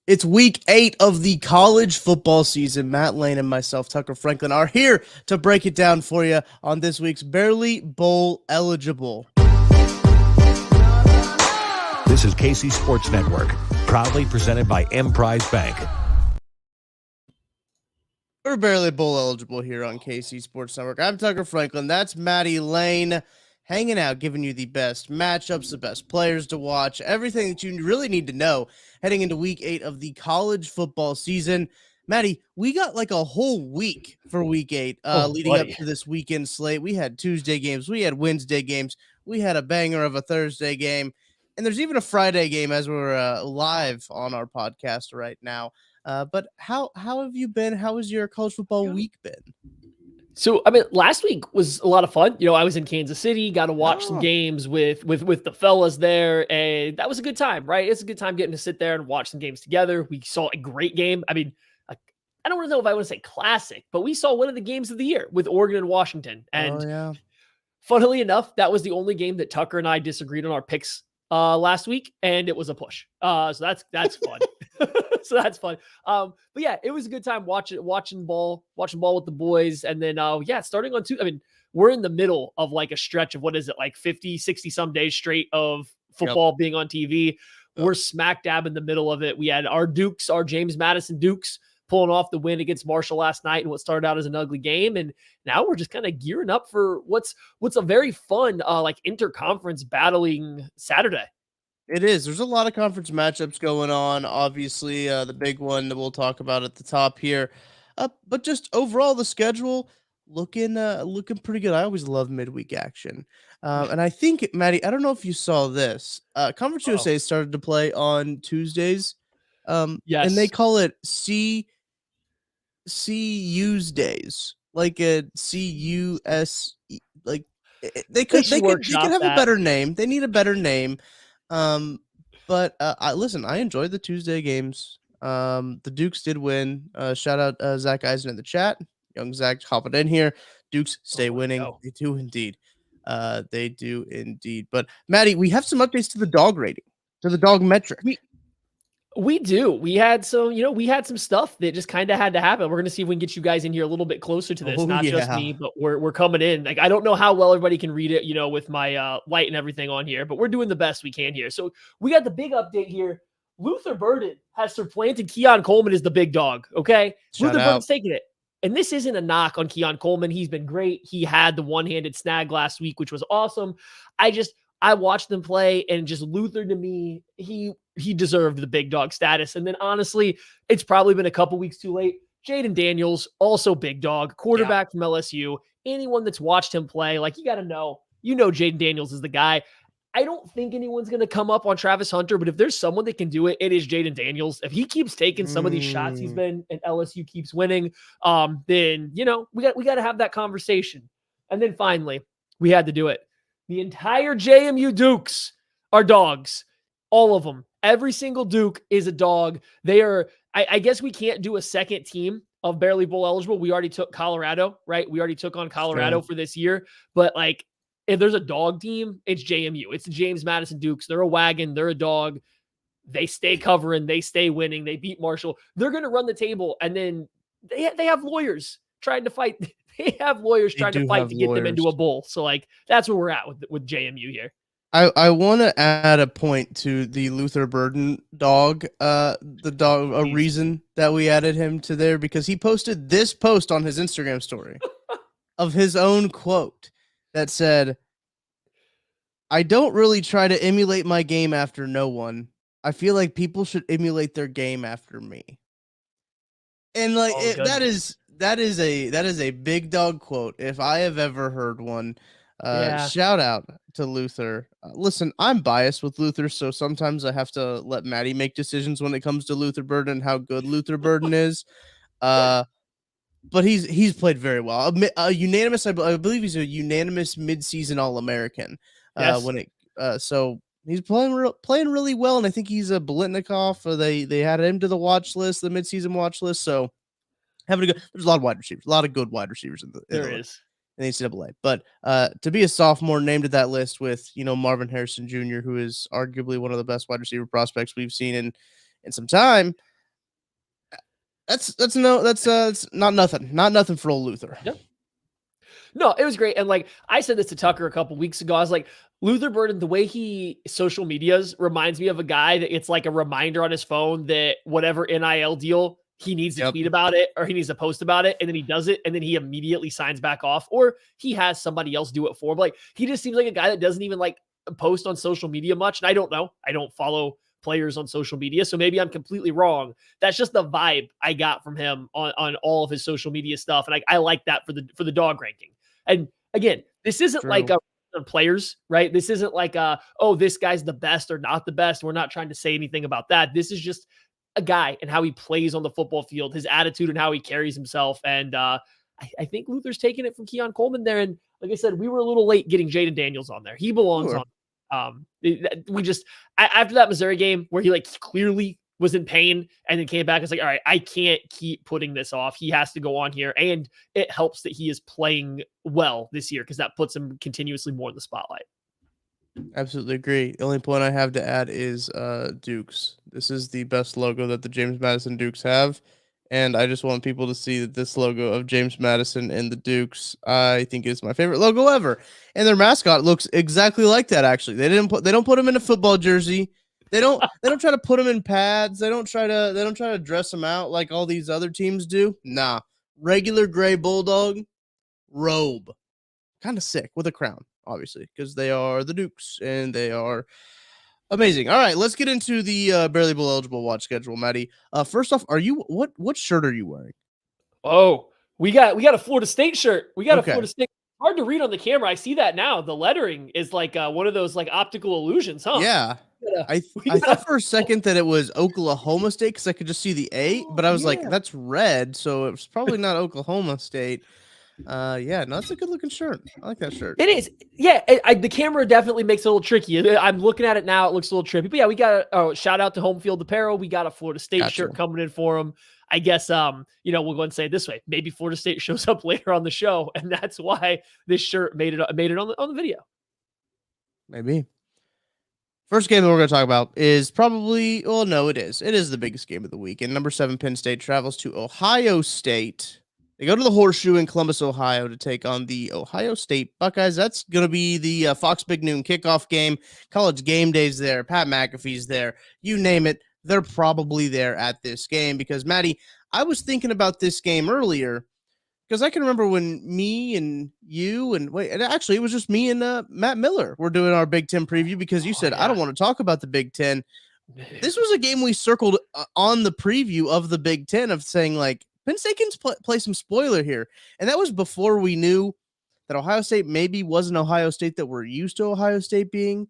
It's week 8 of the college football season. Matt Lane and myself, Tucker Franklin, are here to break it down for you on this week's Barely Bowl Eligible. This is KC Sports Network, proudly presented by Emprise Bank. We're Barely Bowl Eligible here on KC Sports Network. I'm Tucker Franklin. That's Matty Lane, hanging out, giving you the best matchups, the best players to watch, everything that you really need to know heading into week 8 of the college football season. Maddie, we got like a whole week for week 8 leading up to this weekend slate. We had Tuesday games, we had Wednesday games, we had a banger of a Thursday game, and there's even a Friday game as we're live on our podcast right now. But how have you been? How has your college football week been? So, I mean, last week was a lot of fun. You know, I was in Kansas City, got to watch some games with the fellas there, and that was a good time, right? It's a good time getting to sit there and watch some games together. We saw a great game. I mean, I don't really know if I want to say classic, but we saw one of the games of the year with Oregon and Washington. And funnily enough, that was the only game that Tucker and I disagreed on our picks last week, and it was a push. So that's fun. So that's fun. But yeah, it was a good time watching ball with the boys. And then, starting on I mean, we're in the middle of like a stretch of, what is it, like 50, 60 some days straight of football being on TV. We're smack dab in the middle of it. We had our Dukes, our James Madison Dukes, pulling off the win against Marshall last night in what started out as an ugly game. And now we're just kind of gearing up for what's a very fun, like interconference battling Saturday. It is. There's a lot of conference matchups going on. Obviously, the big one that we'll talk about at the top here. But just overall, the schedule looking pretty good. I always love midweek action. And I think, Maddie, I don't know if you saw this. Conference USA started to play on Tuesdays. Yes. And they call it CU's days. Like a CUS. Like they could have a better name. They need a better name. But I enjoyed the Tuesday games. The Dukes did win. Shout out Zach Eisen in the chat. Young Zach hopping in here. Dukes stay winning. No. They do indeed. They do indeed. But Maddie, we have some updates to the dog rating, to the dog metric. We do. We had some stuff that just kind of had to happen. We're going to see if we can get you guys in here a little bit closer to this. Just me, but we're coming in. Like, I don't know how well everybody can read it, with my light and everything on here, but we're doing the best we can here. So we got the big update here. Luther Burden has supplanted Keon Coleman as the big dog. Okay. Luther Burden's taking it. And this isn't a knock on Keon Coleman. He's been great. He had the one-handed snag last week, which was awesome. I watched them play, and just Luther, to me, he deserved the big dog status. And then honestly, it's probably been a couple weeks too late. Jaden Daniels, also big dog, quarterback from LSU. Anyone that's watched him play, like, you got to know, Jaden Daniels is the guy. I don't think anyone's going to come up on Travis Hunter, but if there's someone that can do it, it is Jaden Daniels. If he keeps taking some of these shots he's been, and LSU keeps winning, then, we got to have that conversation. And then finally, we had to do it. The entire JMU Dukes are dogs. All of them. Every single Duke is a dog. They are, I guess we can't do a second team of Barely Bowl eligible. We already took Colorado, right? We already took on Colorado for this year. But like, if there's a dog team, it's JMU. It's the James Madison Dukes. They're a wagon. They're a dog. They stay covering. They stay winning. They beat Marshall. They're going to run the table. And then they have lawyers trying to fight. They have lawyers trying to fight to get them into a bowl. So, like, that's where we're at with JMU here. I want to add a point to the Luther Burden dog, a reason that we added him to there, because he posted this post on his Instagram story of his own quote that said, "I don't really try to emulate my game after no one. I feel like people should emulate their game after me." And like that is a big dog quote if I have ever heard one. Shout out to Luther. Listen, I'm biased with Luther, so sometimes I have to let Maddie make decisions when it comes to Luther Burden and how good Luther Burden is. But he's played very well. Unanimous, I believe he's a unanimous midseason All-American. So he's playing really well, and I think he's a Blitnikoff. They had him to the watch list, the midseason watch list. So there's a lot of wide receivers, a lot of good wide receivers in the NCAA. But to be a sophomore named to that list with Marvin Harrison Jr., who is arguably one of the best wide receiver prospects we've seen in some time, That's not nothing. Not nothing for old Luther. Yeah. No, it was great. And like I said this to Tucker a couple weeks ago, I was like, Luther Burden, the way he social medias reminds me of a guy that it's like a reminder on his phone that whatever NIL deal he needs to tweet about it or he needs to post about it. And then he does it. And then he immediately signs back off or he has somebody else do it for him. Like he just seems like a guy that doesn't even like post on social media much. And I don't know. I don't follow players on social media. So maybe I'm completely wrong. That's just the vibe I got from him on all of his social media stuff. And I like that for the dog ranking. And again, this isn't like a players, right? This isn't like oh, this guy's the best or not the best. We're not trying to say anything about that. This is just a guy and how he plays on the football field, his attitude and how he carries himself. And I think Luther's taking it from Keon Coleman there. And like I said, we were a little late getting Jaden Daniels on there. He belongs on. We just after that Missouri game where he like clearly was in pain and then came back. It's like, all right, I can't keep putting this off. He has to go on here. And it helps that he is playing well this year because that puts him continuously more in the spotlight. Absolutely agree. The only point I have to add is Dukes. This is the best logo that the James Madison Dukes have. And I just want people to see that this logo of James Madison and the Dukes, I think is my favorite logo ever. And their mascot looks exactly like that. Actually, they don't put him in a football jersey. They don't try to put him in pads. They don't try to dress him out like all these other teams do. Nah, regular gray bulldog robe, kind of sick with a crown, obviously, because they are the Dukes and they are amazing. All right, let's get into the barely below eligible watch schedule, Maddie. First off, what shirt are you wearing? Oh, we got a Florida State shirt. We got a Florida State. Hard to read on the camera. I see that now. The lettering is like one of those like optical illusions, huh? Yeah. I thought for a second that it was Oklahoma State because I could just see the A, but I was like, that's red, so it was probably not Oklahoma State. Yeah, no, that's a good looking shirt. I like that shirt. It is. Yeah, the camera definitely makes it a little tricky. I'm looking at it now. It looks a little trippy. But yeah, we got a shout out to Home Field Apparel. We got a Florida State shirt coming in for them. I guess, we'll go and say it this way. Maybe Florida State shows up later on the show, and that's why this shirt made it on the video. Maybe. First game that we're going to talk about is probably, well, no, it is. It is the biggest game of the week. And number 7, Penn State travels to Ohio State. They go to the Horseshoe in Columbus, Ohio to take on the Ohio State Buckeyes. That's going to be the Fox Big Noon kickoff game. College game days there. Pat McAfee's there. You name it. They're probably there at this game because, Maddie, I was thinking about this game earlier because I can remember when me and you and actually it was just me and Matt Miller were doing our Big Ten preview because you said, I don't want to talk about the Big Ten. This was a game we circled on the preview of the Big Ten of saying like, Penn State can play some spoiler here. And that was before we knew that Ohio State maybe wasn't Ohio State that we're used to Ohio State being.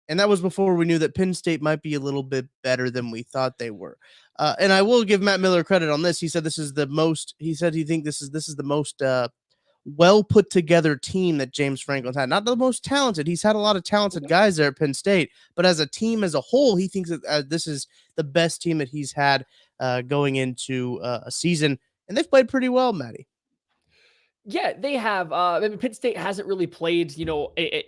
And that was before we knew that Penn State might be a little bit better than we thought they were. And I will give Matt Miller credit on this. He said this is the most, he thinks this is the most well put together team that James Franklin's had. Not the most talented. He's had a lot of talented guys there at Penn State, but as a team as a whole, he thinks that this is the best team that he's had going into a season. And they've played pretty well, Maddie. Yeah, they have. Penn State hasn't really played,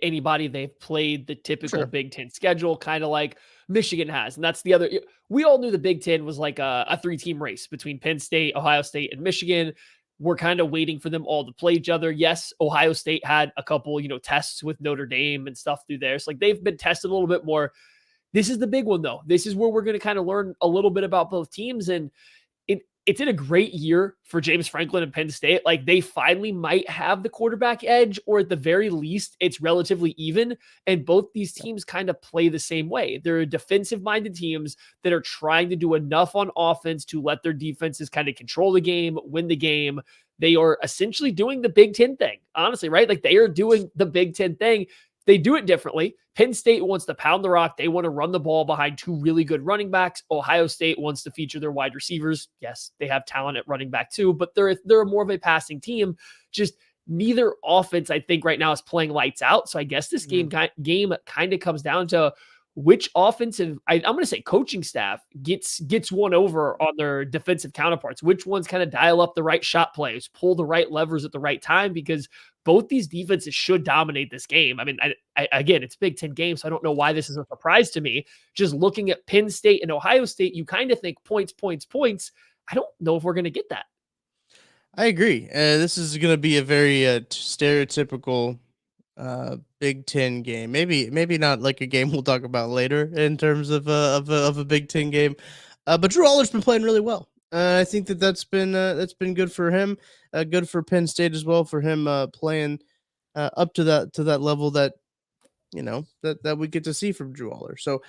anybody. They've played the typical Big Ten schedule, kind of like Michigan has. And that's the other. We all knew the Big Ten was like a 3-team race between Penn State, Ohio State, and Michigan. We're kind of waiting for them all to play each other. Yes, Ohio State had a couple, tests with Notre Dame and stuff through there. So like they've been tested a little bit more. This is the big one, though. This is where we're going to kind of learn a little bit about both teams. And it's in a great year for James Franklin and Penn State. Like they finally might have the quarterback edge, or at the very least, it's relatively even. And both these teams kind of play the same way. They're defensive minded teams that are trying to do enough on offense to let their defenses kind of control the game, win the game. They are essentially doing the Big Ten thing, honestly, right? Like they are doing the Big Ten thing. They do it differently. Penn State wants to pound the rock. They want to run the ball behind 2 really good running backs. Ohio State wants to feature their wide receivers. Yes, they have talent at running back too, but they're more of a passing team. Just neither offense, I think, right now is playing lights out. So I guess this game kind of comes down to which offensive, I'm going to say coaching staff gets one over on their defensive counterparts. Which ones kind of dial up the right shot plays, pull the right levers at the right time, because both these defenses should dominate this game. I mean, again, it's Big Ten game, so I don't know why this is a surprise to me. Just looking at Penn State and Ohio State, you kind of think points. I don't know if we're going to get that. I agree. This is going to be a very stereotypical Big Ten game. Maybe not like a game we'll talk about later in terms of a Big Ten game. But Drew Aller's been playing really well. I think that's been good for him. Good for Penn State as well, for him playing up to that level that that we get to see from Drew Aller. So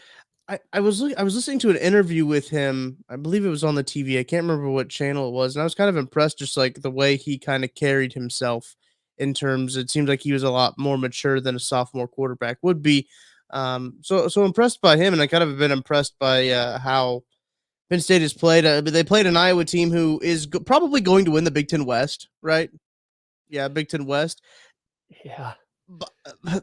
I was listening to an interview with him. I believe it was on the TV. I can't remember what channel it was, and I was kind of impressed, just like the way he kind of carried himself. In terms, it seems like he was a lot more mature than a sophomore quarterback would be. So impressed by him, and I kind of been impressed by how Penn State has played. They played an Iowa team who is probably going to win the Big Ten West, right? Yeah, Big Ten West. Yeah. But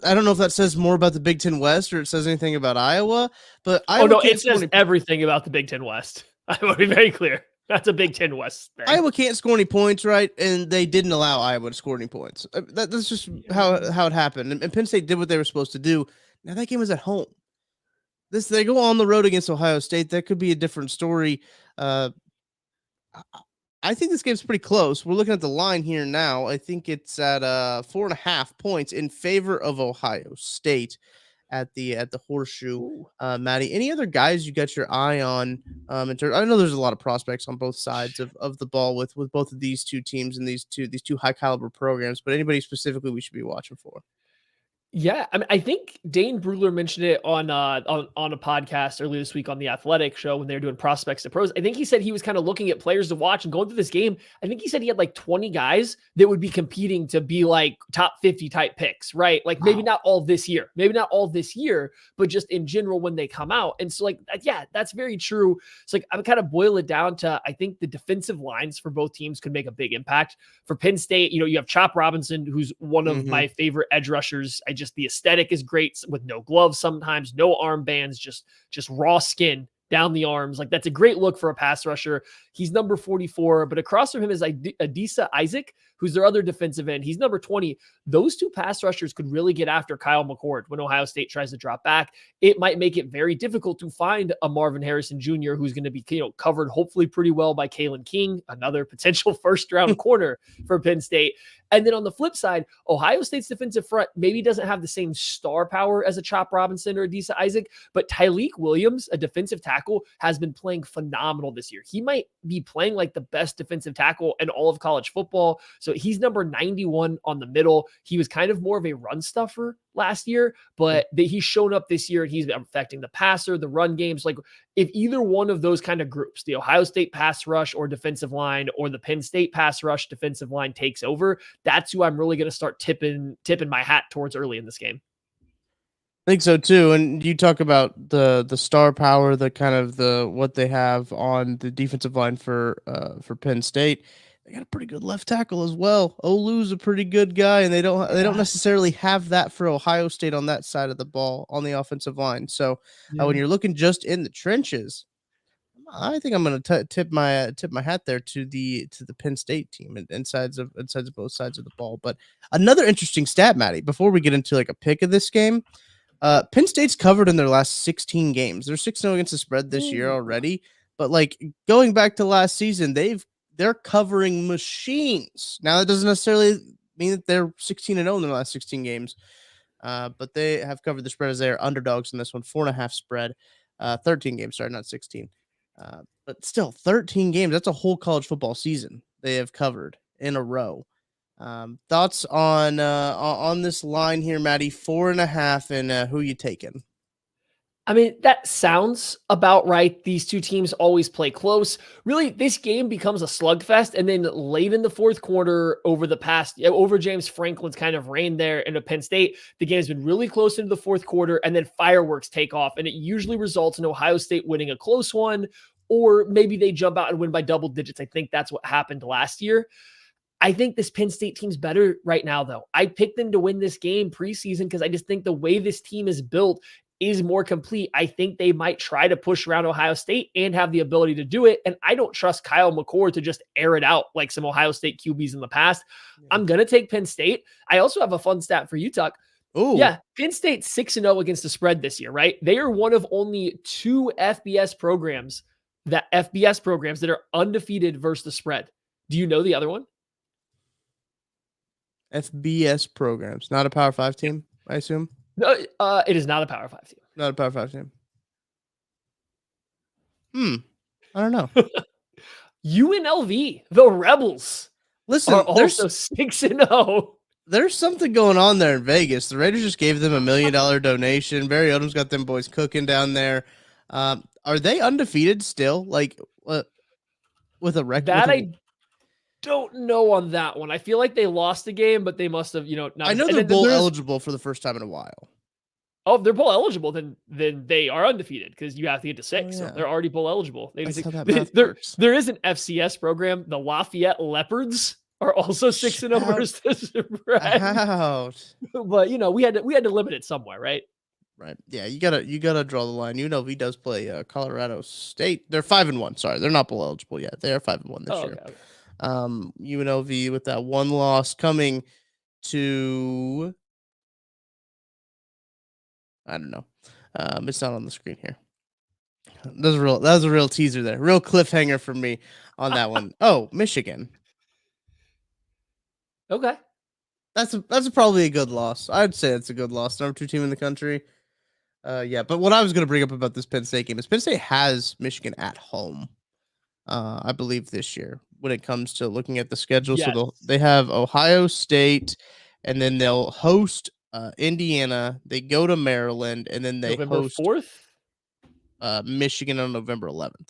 I don't know if that says more about the Big Ten West or it says anything about Iowa, but Iowa it says everything about the Big Ten West. I want to be very clear. That's a Big Ten West thing. Iowa can't score any points, right? And they didn't allow Iowa to score any points. That's just how it happened. And Penn State did what they were supposed to do. Now that game was at home. They go on the road against Ohio State. That could be a different story. I think this game's pretty close. We're looking at the line here now. I think it's at 4.5 points in favor of Ohio State at the Horseshoe. Maddie, any other guys you got your eye on? In terms, I know there's a lot of prospects on both sides of the ball with both of these two teams and these two high caliber programs, but anybody specifically we should be watching for? Yeah, I mean, I think Dane Brugler mentioned it on a podcast earlier this week on the Athletic show when they were doing prospects to pros. I think he said he was kind of looking at players to watch and going through this game. I think he said he had like 20 guys that would be competing to be like top 50 type picks, right? Like maybe not all this year, but just in general when they come out. And so like, yeah, that's very true. So like, I'm kind of boil it down to, I think the defensive lines for both teams could make a big impact. For Penn State, you have Chop Robinson, who's one of my favorite edge rushers. The aesthetic is great with no gloves sometimes, no armbands, just raw skin down the arms. Like that's a great look for a pass rusher. He's number 44, but across from him is Adisa Isaac, who's their other defensive end. He's number 20. Those two pass rushers could really get after Kyle McCord when Ohio State tries to drop back. It might make it very difficult to find a Marvin Harrison Jr. who's going to be covered hopefully pretty well by Kalen King, another potential first-round corner for Penn State. And then on the flip side, Ohio State's defensive front maybe doesn't have the same star power as a Chop Robinson or Adisa Isaac, but Tyleek Williams, a defensive tackle, has been playing phenomenal this year. He might be playing like the best defensive tackle in all of college football. So he's number 91 on the middle. He was kind of more of a run stuffer last year, but he's shown up this year and he's been affecting the passer, the run games. Like if either one of those kind of groups, the Ohio State pass rush or defensive line or the Penn State pass rush defensive line takes over, that's who I'm really going to start tipping my hat towards early in this game. I think so too. And you talk about the star power, the kind of what they have on the defensive line for Penn State. They got a pretty good left tackle as well. Olu's a pretty good guy, and they don't necessarily have that for Ohio State on that side of the ball on the offensive line. So when you're looking just in the trenches, I think I'm going to tip my hat there to the Penn State team and sides of both sides of the ball. But another interesting stat, Maddie, before we get into like a pick of this game. Penn State's covered in their last 16 games. They're 6-0 against the spread this year already. But like going back to last season, they're covering machines. Now that doesn't necessarily mean that they're 16-0 in their last 16 games. But they have covered the spread as they are underdogs in this one. 4.5 spread. 13 games, sorry, not 16. But still 13 games. That's a whole college football season they have covered in a row. Thoughts on this line here, Maddie? 4.5, and who you taking? I mean, that sounds about right. These two teams always play close. Really, this game becomes a slugfest, and then late in the fourth quarter, over James Franklin's kind of reign there into Penn State, the game has been really close into the fourth quarter, and then fireworks take off, and it usually results in Ohio State winning a close one, or maybe they jump out and win by double digits. I think that's what happened last year. I think this Penn State team's better right now, though. I picked them to win this game preseason because I just think the way this team is built is more complete. I think they might try to push around Ohio State and have the ability to do it. And I don't trust Kyle McCord to just air it out like some Ohio State QBs in the past. Yeah. I'm going to take Penn State. I also have a fun stat for you, Tuck. Ooh. Yeah, Penn State's 6-0 against the spread this year, right? They are one of only 2 FBS programs that FBS programs that are undefeated versus the spread. Do you know the other one? FBS programs, not a Power 5 team, I assume? No, it is not a Power 5 team. Not a Power 5 team. I don't know. UNLV, the Rebels, Listen, are also 6-0. There's something going on there in Vegas. The Raiders just gave them $1 million donation. Barry Odom's got them boys cooking down there. Are they undefeated still? Like, with a record? That I don't know on that one. I feel like they lost the game, but they must have, not. I know they're bowl eligible for the first time in a while. Oh, if they're bowl eligible, then they are undefeated because you have to get to 6. So they're already bowl eligible. There is an FCS program. The Lafayette Leopards are also 6-0 versus the spread. Ouch. But we had to limit it somewhere, right? Right. Yeah, you gotta draw the line. UNLV does play Colorado State. They're 5-1. Sorry, they're not bowl eligible yet. They are 5-1 this year. Okay. UNLV with that one loss coming to, I don't know. It's not on the screen here. That was a real teaser there. Real cliffhanger for me on that one. Oh, Michigan. Okay. That's probably a good loss. I'd say it's a good loss. Number 2 team in the country. Yeah, but what I was going to bring up about this Penn State game is Penn State has Michigan at home, I believe, this year when it comes to looking at the schedule. Yes. So they have Ohio State, and then they'll host Indiana. They go to Maryland, and then they host 4th? Michigan on November 11th.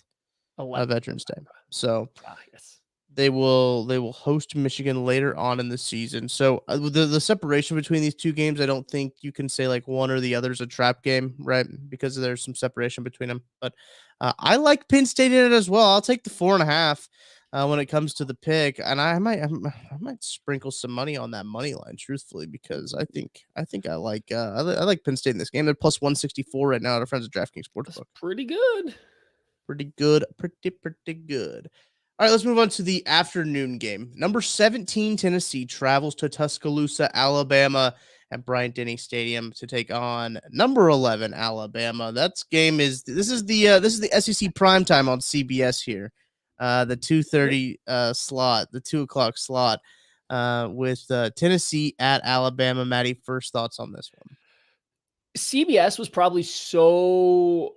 Veterans Day. So yes. They will host Michigan later on in the season. So the separation between these two games, I don't think you can say like one or the other is a trap game, right? Because there's some separation between them. But I like Penn State in it as well. I'll take the 4.5 when it comes to the pick, and I might sprinkle some money on that money line, truthfully, because I think I like Penn State in this game. They're plus 164 right now at our friends at DraftKings Sportsbook. Pretty good. Pretty good. All right, let's move on to the afternoon game. Number 17, Tennessee travels to Tuscaloosa, Alabama at Bryant-Denny Stadium to take on number 11, Alabama. This is the SEC primetime on CBS here. The 2:30 slot, the 2 o'clock slot with Tennessee at Alabama. Maddie, first thoughts on this one? CBS was probably so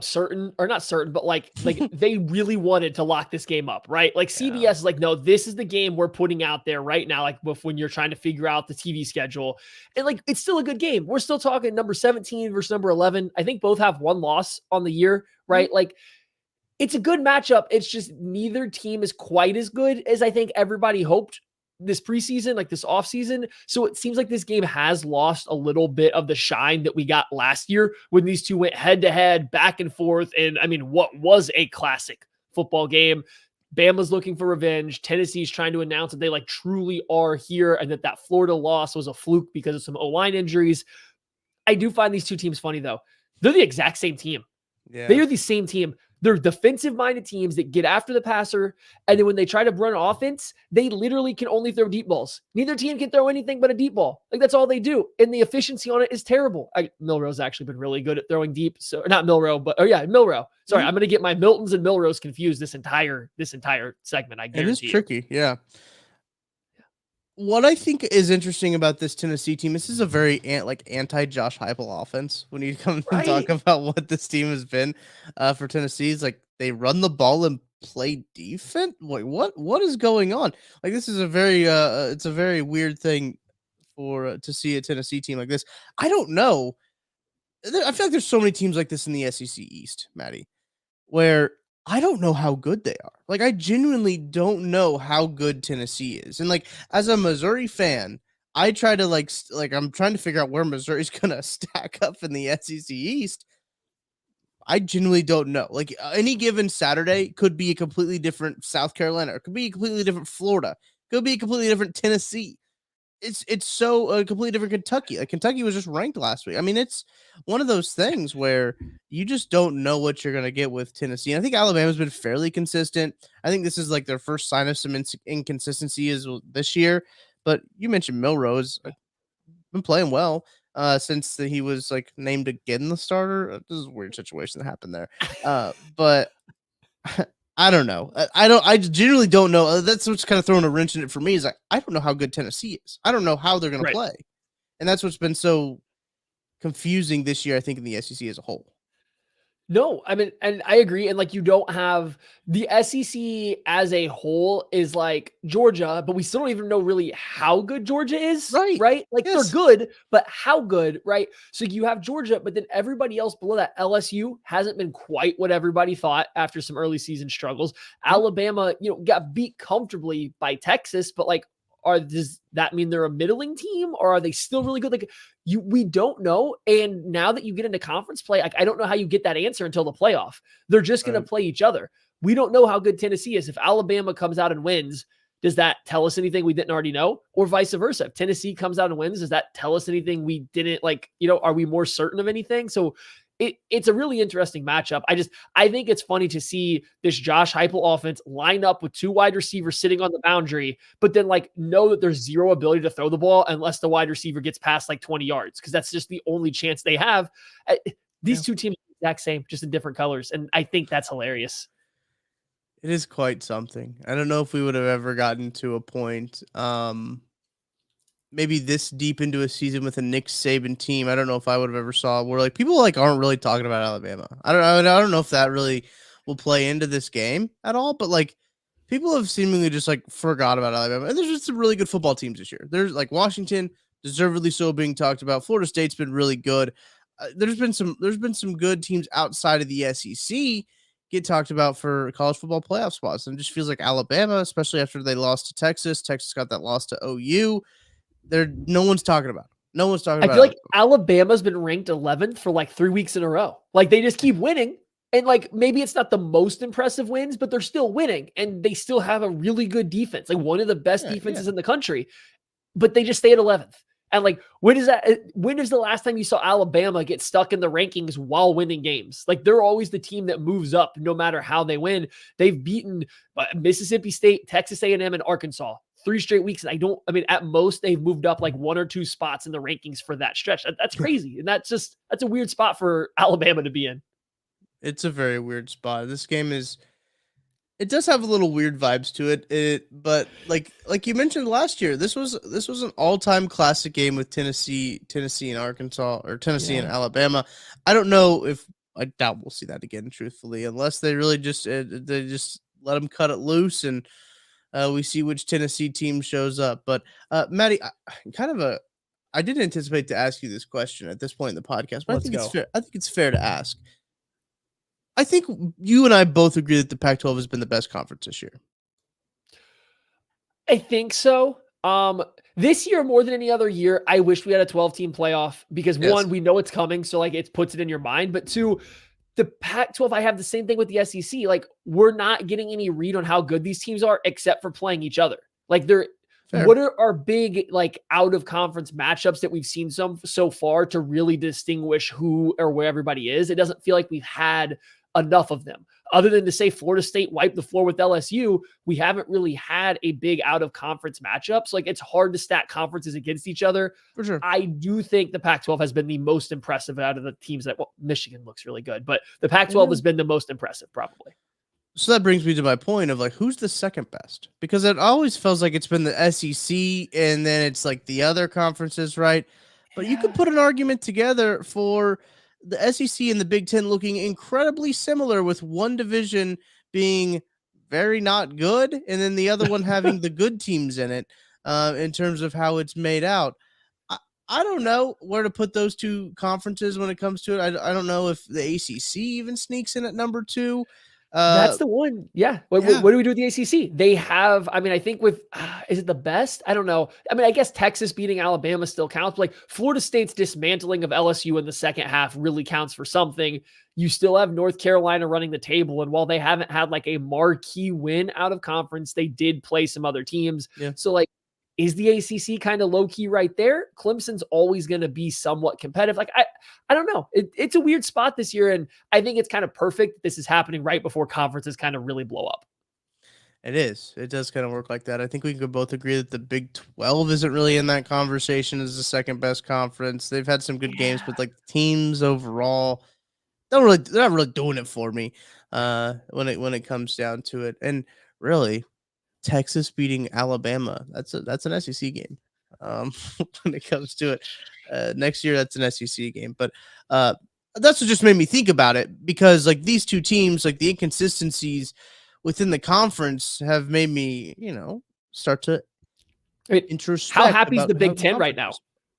certain, or not certain, but like they really wanted to lock this game up, right? Like CBS is like, no, this is the game we're putting out there right now. Like when you're trying to figure out the TV schedule, and like it's still a good game. We're still talking number 17 versus number 11. I think both have one loss on the year, right? Mm-hmm. Like it's a good matchup. It's just neither team is quite as good as I think everybody hoped this preseason, like this offseason. So it seems like this game has lost a little bit of the shine that we got last year when these two went head to head, back and forth. And I mean, what was a classic football game? Bama's looking for revenge. Tennessee's trying to announce that they like truly are here and that Florida loss was a fluke because of some O-line injuries. I do find these two teams funny though. They're the exact same team. Yeah. They are the same team. They're defensive-minded teams that get after the passer, and then when they try to run offense, they literally can only throw deep balls. Neither team can throw anything but a deep ball. Like, that's all they do, and the efficiency on it is terrible. Milrow's actually been really good at throwing deep. So not Milrow, but Milrow. Sorry, I'm going to get my Miltons and Milrows confused this entire segment. I guarantee it is tricky, yeah. What I think is interesting about this Tennessee team, this is a very anti-Josh Heupel offense. When you come and talk about what this team has been for Tennessee, it's like they run the ball and play defense. Wait, what is going on? Like this is a very weird thing to see a Tennessee team like this. I don't know. I feel like there's so many teams like this in the SEC East, Maddie, where I don't know how good they are. Like, I genuinely don't know how good Tennessee is. And, like, as a Missouri fan, I try to, I'm trying to figure out where Missouri's going to stack up in the SEC East. I genuinely don't know. Like, any given Saturday could be a completely different South Carolina. It could be a completely different Florida. It could be a completely different Tennessee. It's so completely different Kentucky. Like Kentucky was just ranked last week. I mean, it's one of those things where you just don't know what you're going to get with Tennessee. And I think Alabama's been fairly consistent. I think this is like their first sign of some inconsistency is this year. But you mentioned Milrose been playing well since he was like named again the starter. This is a weird situation that happened there. But I don't know. I generally don't know. That's what's kind of throwing a wrench in it for me is like, I don't know how good Tennessee is. I don't know how they're going to play. And that's what's been so confusing this year, I think, in the SEC as a whole. No, I mean, and I agree. And like, you don't have the SEC as a whole is like Georgia, but we still don't even know really how good Georgia is. Right. Like they're good, but how good, right? So you have Georgia, but then everybody else below that, LSU hasn't been quite what everybody thought after some early season struggles. Alabama, got beat comfortably by Texas, but like, does that mean they're a middling team or are they still really good? Like we don't know. And now that you get into conference play, like I don't know how you get that answer until the playoff. They're just going to play each other. We don't know how good Tennessee is. If Alabama comes out and wins, does that tell us anything we didn't already know? Or vice versa? If Tennessee comes out and wins, does that tell us anything we didn't are we more certain of anything? So it's a really interesting matchup. I think it's funny to see this Josh Heupel offense line up with two wide receivers sitting on the boundary, but then know that there's zero ability to throw the ball unless the wide receiver gets past 20 yards. Cause that's just the only chance they have. These two teams are the exact same, just in different colors. And I think that's hilarious. It is quite something. I don't know if we would have ever gotten to a point, maybe this deep into a season with a Nick Saban team. I don't know if I would have ever saw where people aren't really talking about Alabama. I don't know if that really will play into this game at all, but people have seemingly just forgot about Alabama. And there's just some really good football teams this year. There's Washington, deservedly so, being talked about. Florida State's been really good. There's been some good teams outside of the SEC get talked about for college football playoff spots. And it just feels like Alabama, especially after they lost to Texas. Texas got that loss to OU. No one's talking about it. No one's talking about it. I feel like Alabama's been ranked 11th for 3 weeks in a row. They just keep winning. And maybe it's not the most impressive wins, but they're still winning. And they still have a really good defense. One of the best defenses in the country. But they just stay at 11th. And when is the last time you saw Alabama get stuck in the rankings while winning games? They're always the team that moves up no matter how they win. They've beaten Mississippi State, Texas A&M, and Arkansas 3 straight weeks. And at most they've moved up 1 or 2 spots in the rankings for that stretch. That's crazy. And that's a weird spot for Alabama to be in. It's a very weird spot. This game it does have a little weird vibes to it. But like you mentioned last year, this was an all-time classic game with Tennessee and Arkansas, or Tennessee and Alabama. I don't know I doubt we'll see that again, truthfully, unless they really just let them cut it loose and we see which Tennessee team shows up. But Maddie, I didn't anticipate to ask you this question at this point in the podcast, but I think it's fair to ask. I think you and I both agree that the Pac-12 has been the best conference this year. I think so. This year, more than any other year, I wish we had a 12-team playoff because one, we know it's coming. So it puts it in your mind, but two, the Pac-12, I have the same thing with the SEC. We're not getting any read on how good these teams are except for playing each other. What are our big out of conference matchups that we've seen so far to really distinguish who or where everybody is? It doesn't feel like we've had enough of them. Other than to say Florida State wiped the floor with LSU, we haven't really had a big out of conference matchup. So it's hard to stack conferences against each other. For sure. I do think the Pac-12 has been the most impressive out of the teams Michigan looks really good, but the Pac-12 has been the most impressive probably. So that brings me to my point of who's the second best? Because it always feels like it's been the SEC and then it's the other conferences, right? But you could put an argument together for the SEC and the Big Ten looking incredibly similar, with one division being very not good and then the other one having the good teams in it in terms of how it's made out. I don't know where to put those two conferences when it comes to it. I don't know if the ACC even sneaks in at number 2. That's the one. Yeah. What do we do with the ACC? They have, I think with, is it the best? I don't know. I guess Texas beating Alabama still counts. Florida State's dismantling of LSU in the second half really counts for something. You still have North Carolina running the table. And while they haven't had a marquee win out of conference, they did play some other teams. Yeah. So is the ACC kind of low key right there? Clemson's always going to be somewhat competitive. I don't know. It's a weird spot this year. And I think it's kind of perfect. This is happening right before conferences kind of really blow up. It is. It does kind of work like that. I think we could both agree that the Big 12 isn't really in that conversation as the second best conference. They've had some good games, but teams overall, they're not really doing it for me when it comes down to it. And really, Texas beating Alabama, that's an SEC game. When it comes to it, next year that's an SEC game. But that's what just made me think about it, because like these two teams, like the inconsistencies within the conference have made me, start to introspect. How happy is the Big Ten right now?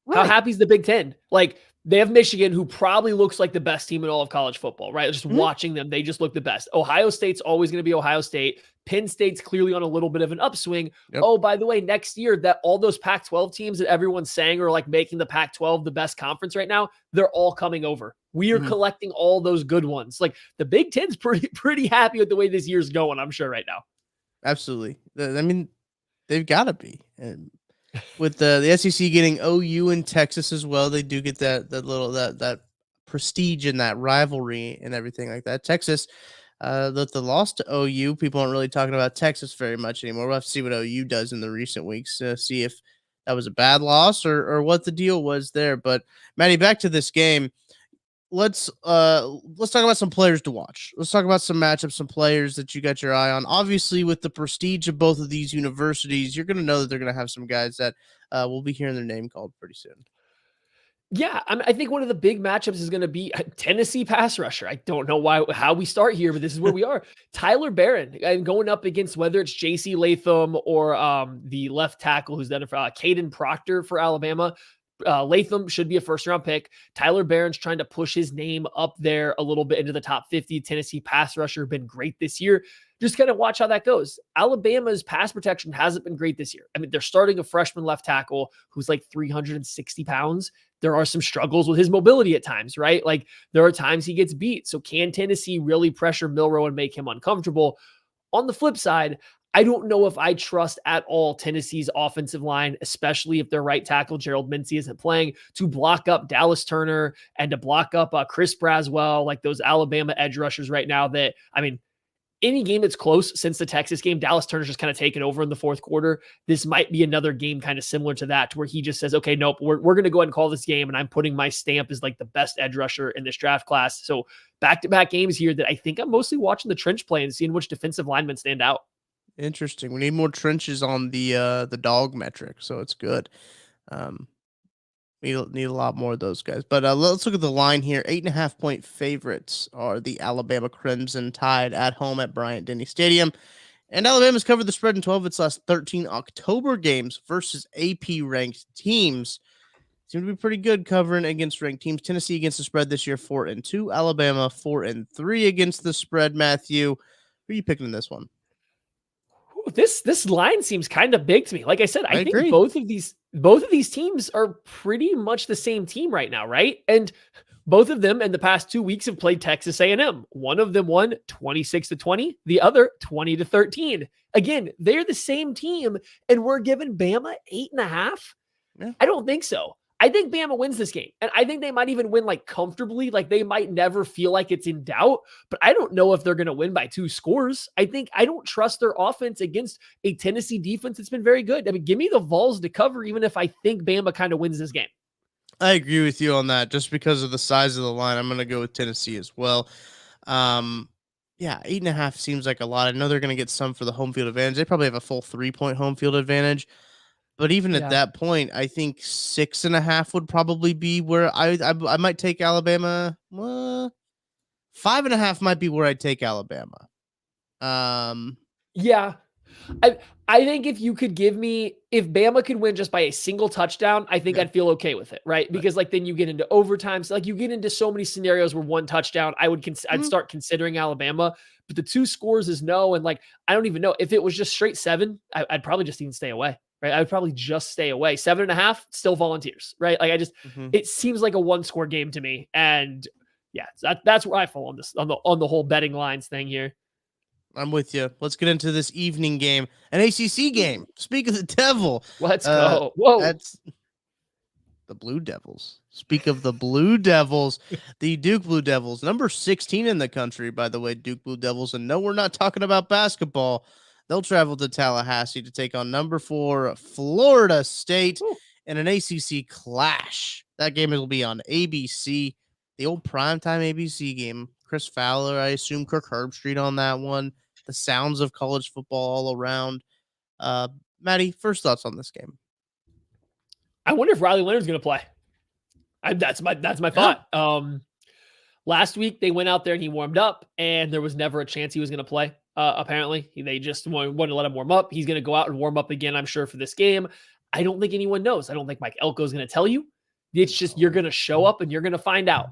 Right. How happy is the Big Ten? Like, they have Michigan, who probably looks like the best team in all of college football, right? Just watching them, they just look the best. Ohio State's always going to be Ohio State. Penn State's clearly on a little bit of an upswing. Yep. Oh, by the way, next year, that all those Pac-12 teams that everyone's saying are like making the Pac-12 the best conference right now, they're all coming over. We are collecting all those good ones. Like, the Big Ten's pretty happy with the way this year's going, I'm sure, right now. Absolutely. I mean, they've got to be. And with the SEC getting OU and Texas as well, they do get that prestige and that rivalry and everything like that. Texas, the loss to OU, people aren't really talking about Texas very much anymore. We'll have to see what OU does in the recent weeks to see if that was a bad loss or what the deal was there. But Maddie, back to this game. Let's talk about some players to watch. Let's talk about some matchups, some players that you got your eye on. Obviously, with the prestige of both of these universities, you're going to know that they're going to have some guys that will be hearing their name called pretty soon. Yeah, I think one of the big matchups is going to be Tennessee pass rusher. I don't know how we start here, but this is where we are. Tyler Barron, and going up against whether it's J.C. Latham or the left tackle who's done it for Caden Proctor for Alabama. Latham should be a first-round pick. Tyler Barron's trying to push his name up there a little bit into the top 50. Tennessee pass rusher, been great this year. Just kind of watch how that goes. Alabama's pass protection hasn't been great this year. I mean, they're starting a freshman left tackle who's like 360 pounds. There are some struggles with his mobility at times, right? Like, there are times he gets beat. So can Tennessee really pressure Milroe and make him uncomfortable? On the flip side, I don't know if I trust at all Tennessee's offensive line, especially if their right tackle, Gerald Mincey, isn't playing, to block up Dallas Turner and to block up Chris Braswell, like those Alabama edge rushers right now that, I mean, any game that's close since the Texas game, Dallas Turner's just kind of taken over in the fourth quarter. This might be another game kind of similar to that, to where he just says, okay, nope, we're going to go ahead and call this game, and I'm putting my stamp as like the best edge rusher in this draft class. So back-to-back games here that I think I'm mostly watching the trench play and seeing which defensive linemen stand out. Interesting. We need more trenches on the dog metric, so it's good. Need a lot more of those guys. But let's look at the line here. 8.5-point favorites are the Alabama Crimson Tide at home at Bryant-Denny Stadium. And Alabama's covered the spread in 12 of its last 13 October games versus AP-ranked teams. Seem to be pretty good covering against ranked teams. Tennessee against the spread this year, 4-2. Alabama, 4-3 against the spread. Matthew, who are you picking in this one? This line seems kind of big to me. Like I said, I think agree. both of these teams are pretty much the same team right now, right? And both of them in the past 2 weeks have played Texas A&M. One of them won 26-20, the other 20-13. Again, they're the same team, and we're giving Bama 8.5. Yeah. I don't think so. I think Bama wins this game, and I think they might even win like comfortably. Like, they might never feel like it's in doubt, but I don't know if they're going to win by 2 scores. I don't trust their offense against a Tennessee defense that's been very good. I mean, give me the Vols to cover, even if I think Bama kind of wins this game. I agree with you on that. Just because of the size of the line, I'm going to go with Tennessee as well. Yeah, 8.5 seems like a lot. I know they're going to get some for the home field advantage. They probably have a full 3-point home field advantage. But even at that point, I think 6.5 would probably be where I might take Alabama. 5.5 might be where I'd take Alabama. Yeah. I think if Bama could win just by a single touchdown, I think I'd feel okay with it, right? Because like then you get into overtime. So like you get into so many scenarios where one touchdown, I'd start considering Alabama. But the 2 scores is no. And like, I don't even know if it was just straight 7, I'd probably just even stay away. Right. I would probably just stay away. 7.5, still Volunteers. Right. Like it seems like a 1-score game to me. And yeah, that's where I fall on this, on the whole betting lines thing here. I'm with you. Let's get into this evening game, an ACC game. Speak of the devil. Let's go. Whoa. That's the Blue Devils. Speak of the Blue Devils, the Duke Blue Devils, number 16 in the country, by the way, Duke Blue Devils. And no, we're not talking about basketball. They'll travel to Tallahassee to take on number 4 Florida State in an ACC clash. That game will be on ABC. the old primetime ABC game. Chris Fowler, I assume Kirk Herbstreit on that one. The sounds of college football all around. Maddie, first thoughts on this game? I wonder if Riley Leonard's going to play. That's my thought. Last week they went out there and he warmed up, and there was never a chance he was going to play. Apparently, they just wanted to let him warm up. He's going to go out and warm up again, I'm sure, for this game. I don't think anyone knows. I don't think Mike Elko is going to tell you. It's just you're going to show up and you're going to find out.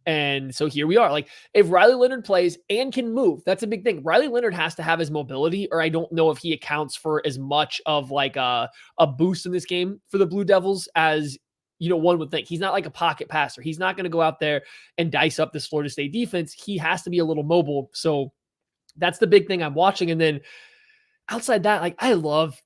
And so here we are. Like, if Riley Leonard plays and can move, that's a big thing. Riley Leonard has to have his mobility, or I don't know if he accounts for as much of like a boost in this game for the Blue Devils as, one would think. He's not like a pocket passer. He's not going to go out there and dice up this Florida State defense. He has to be a little mobile. So that's the big thing I'm watching. And then outside that, like, I love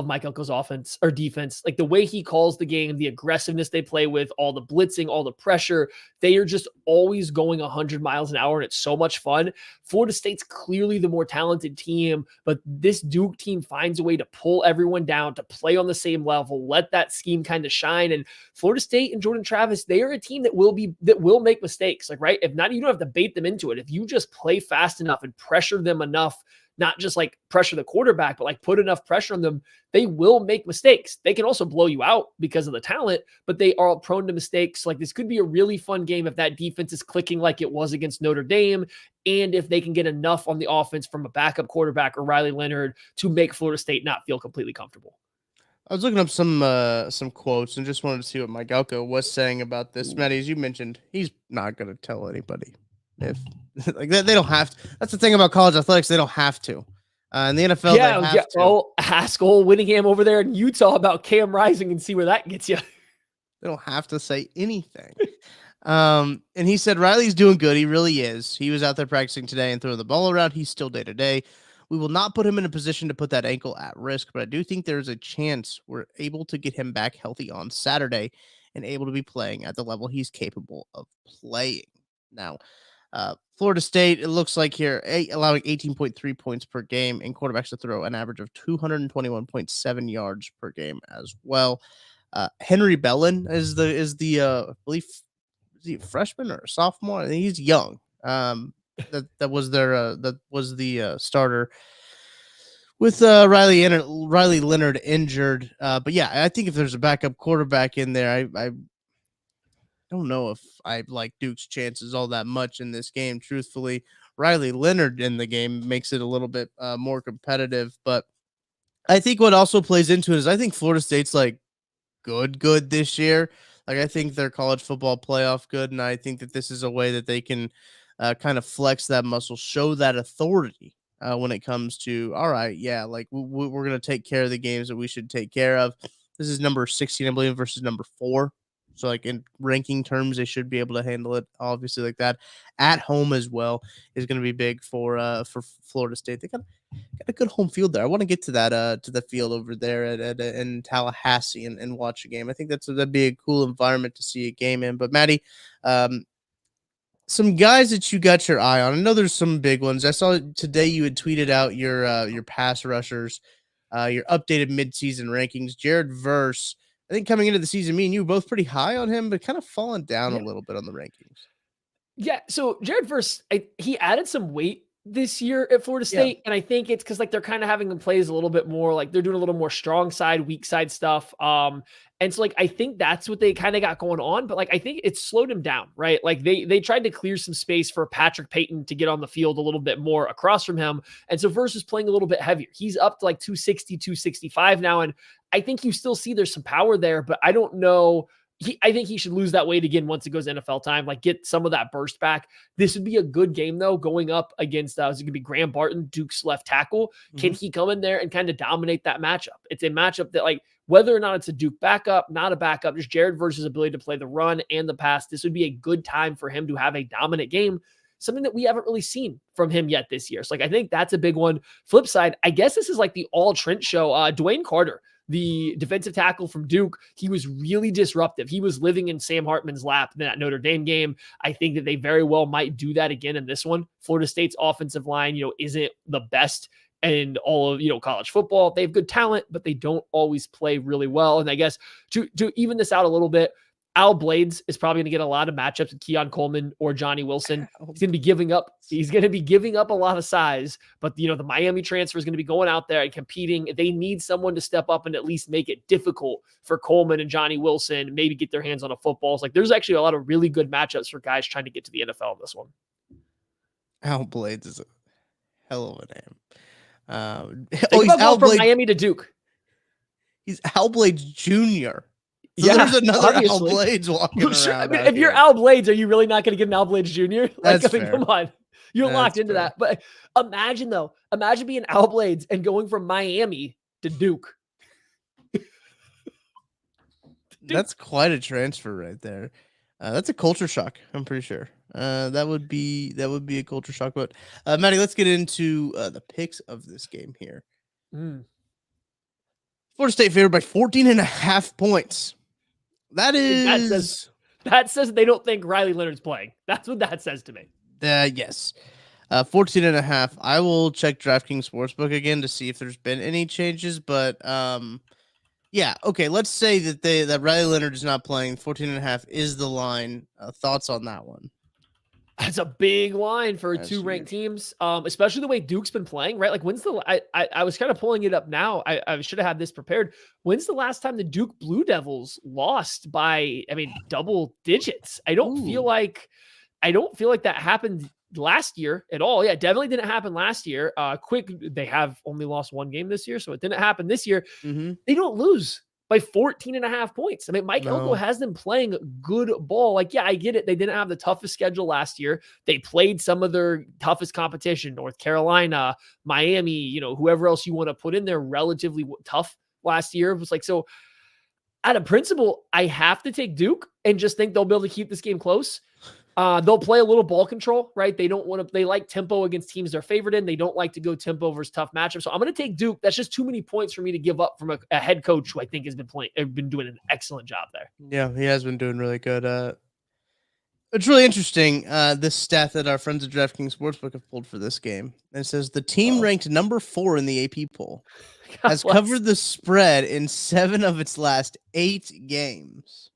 Mike Elko's offense or defense, like the way he calls the game, the aggressiveness they play with, all the blitzing, all the pressure. They are just always going 100 miles an hour, and it's so much fun. Florida State's clearly the more talented team, but this Duke team finds a way to pull everyone down, to play on the same level, let that scheme kind of shine. And Florida State and Jordan Travis, they are a team that will make mistakes. Like, right? If not, you don't have to bait them into it. If you just play fast enough and pressure them enough, not just like pressure the quarterback, but like put enough pressure on them, they will make mistakes. They can also blow you out because of the talent, but they are prone to mistakes. Like, this could be a really fun game if that defense is clicking like it was against Notre Dame, and if they can get enough on the offense from a backup quarterback or Riley Leonard to make Florida State not feel completely comfortable. I was looking up some quotes and just wanted to see what Mike Elko was saying about this. Maddie, as you mentioned, he's not going to tell anybody. If like they don't have to. That's the thing about college athletics; they don't have to. In the NFL, they have to. Well, Haskell Winningham over there in Utah about Cam Rising and see where that gets you. They don't have to say anything. And he said Riley's doing good. He really is. He was out there practicing today and throwing the ball around. He's still day to day. We will not put him in a position to put that ankle at risk, but I do think there's a chance we're able to get him back healthy on Saturday and able to be playing at the level he's capable of playing. Now, Florida State, it looks like here, allowing 18.3 points per game, and quarterbacks to throw an average of 221.7 yards per game as well. Henry Bellin is the I believe, is he a freshman or a sophomore? I think he's young. That was the starter with Riley Leonard injured. But yeah, I think if there's a backup quarterback in there, I don't know if I like Duke's chances all that much in this game. Truthfully, Riley Leonard in the game makes it a little bit more competitive. But I think what also plays into it is I think Florida State's like good this year. Like, I think they're college football playoff good, and I think that this is a way that they can kind of flex that muscle, show that authority when it comes to, all right, yeah, like we're going to take care of the games that we should take care of. This is number 16, I believe, versus number 4. So, like, in ranking terms, they should be able to handle it, obviously, like that. At home as well is going to be big for Florida State. They got a good home field there. I want to get to that to the field over there in Tallahassee and watch a game. I think that'd be a cool environment to see a game in. But Maddie, some guys that you got your eye on. I know there's some big ones. I saw today you had tweeted out your pass rushers, your updated midseason rankings. Jared Verse, I think coming into the season, me and you were both pretty high on him, but kind of fallen down a little bit on the rankings. Yeah, so Jared Verse, he added some weight this year at Florida State, and I think it's because like they're kind of having him plays a little bit more, like they're doing a little more strong side, weak side stuff. And so like I think that's what they kind of got going on, but like I think it slowed him down, right? Like they tried to clear some space for Patrick Payton to get on the field a little bit more across from him, and so Verse is playing a little bit heavier. He's up to like 260, 265 now, and I think you still see there's some power there, but I don't know. I think he should lose that weight again once it goes NFL time, like get some of that burst back. This would be a good game, though, going up against, is it going to be Graham Barton, Duke's left tackle? Mm-hmm. Can he come in there and kind of dominate that matchup? It's a matchup that, like, whether or not it's a Duke backup, not a backup, just Jared Verse's ability to play the run and the pass, this would be a good time for him to have a dominant game, something that we haven't really seen from him yet this year. So, like, I think that's a big one. Flip side, I guess this is like the all Trent show. Dwayne Carter, the defensive tackle from Duke, he was really disruptive. He was living in Sam Hartman's lap in that Notre Dame game. I think that they very well might do that again in this one. Florida State's offensive line, isn't the best in all of, college football. They have good talent, but they don't always play really well. And I guess to even this out a little bit, Al Blades is probably going to get a lot of matchups with Keon Coleman or Johnny Wilson. He's going to be giving up a lot of size, but the Miami transfer is going to be going out there and competing. They need someone to step up and at least make it difficult for Coleman and Johnny Wilson, maybe get their hands on a football. It's like there's actually a lot of really good matchups for guys trying to get to the NFL in this one. Al Blades is a hell of a name. He's Al Blades from Miami to Duke. He's Al Blades Jr. So there's another obviously. Al Blades walking around. I mean, if you're Al Blades, are you really not going to get an Al Blades Jr.? That's fair. Come on. You're locked into that. But imagine being Al Blades and going from Miami to Duke. That's quite a transfer right there. That's a culture shock, I'm pretty sure. That would be a culture shock. But Maddie, let's get into the picks of this game here. Florida State favored by 14.5 points. That says they don't think Riley Leonard's playing. That's what that says to me. Yes. 14.5. I will check DraftKings Sportsbook again to see if there's been any changes, but yeah, okay. Let's say that Riley Leonard is not playing. 14.5 is the line. Thoughts on that one? That's a big line for two ranked teams, especially the way Duke's been playing, right? Like, when's I was kind of pulling it up now. I should have had this prepared. When's the last time the Duke Blue Devils lost by, double digits? I don't feel like that happened last year at all. Yeah, definitely didn't happen last year. They have only lost one game this year, so it didn't happen this year. They don't lose by 14.5 points. Mike Elko has them playing good ball. Like, yeah, I get it. They didn't have the toughest schedule last year. They played some of their toughest competition, North Carolina, Miami, whoever else you want to put in there, relatively tough last year. It was like, so out of principle, I have to take Duke and just think they'll be able to keep this game close. They'll play a little ball control, right? They like tempo against teams they're favored in. They don't like to go tempo versus tough matchups. So I'm going to take Duke. That's just too many points for me to give up from a head coach who I think has been doing an excellent job there. Yeah, he has been doing really good. It's really interesting, this stat that our friends at DraftKings Sportsbook have pulled for this game. And it says the team ranked number 4 in the AP poll has covered the spread in 7 of its last 8 games.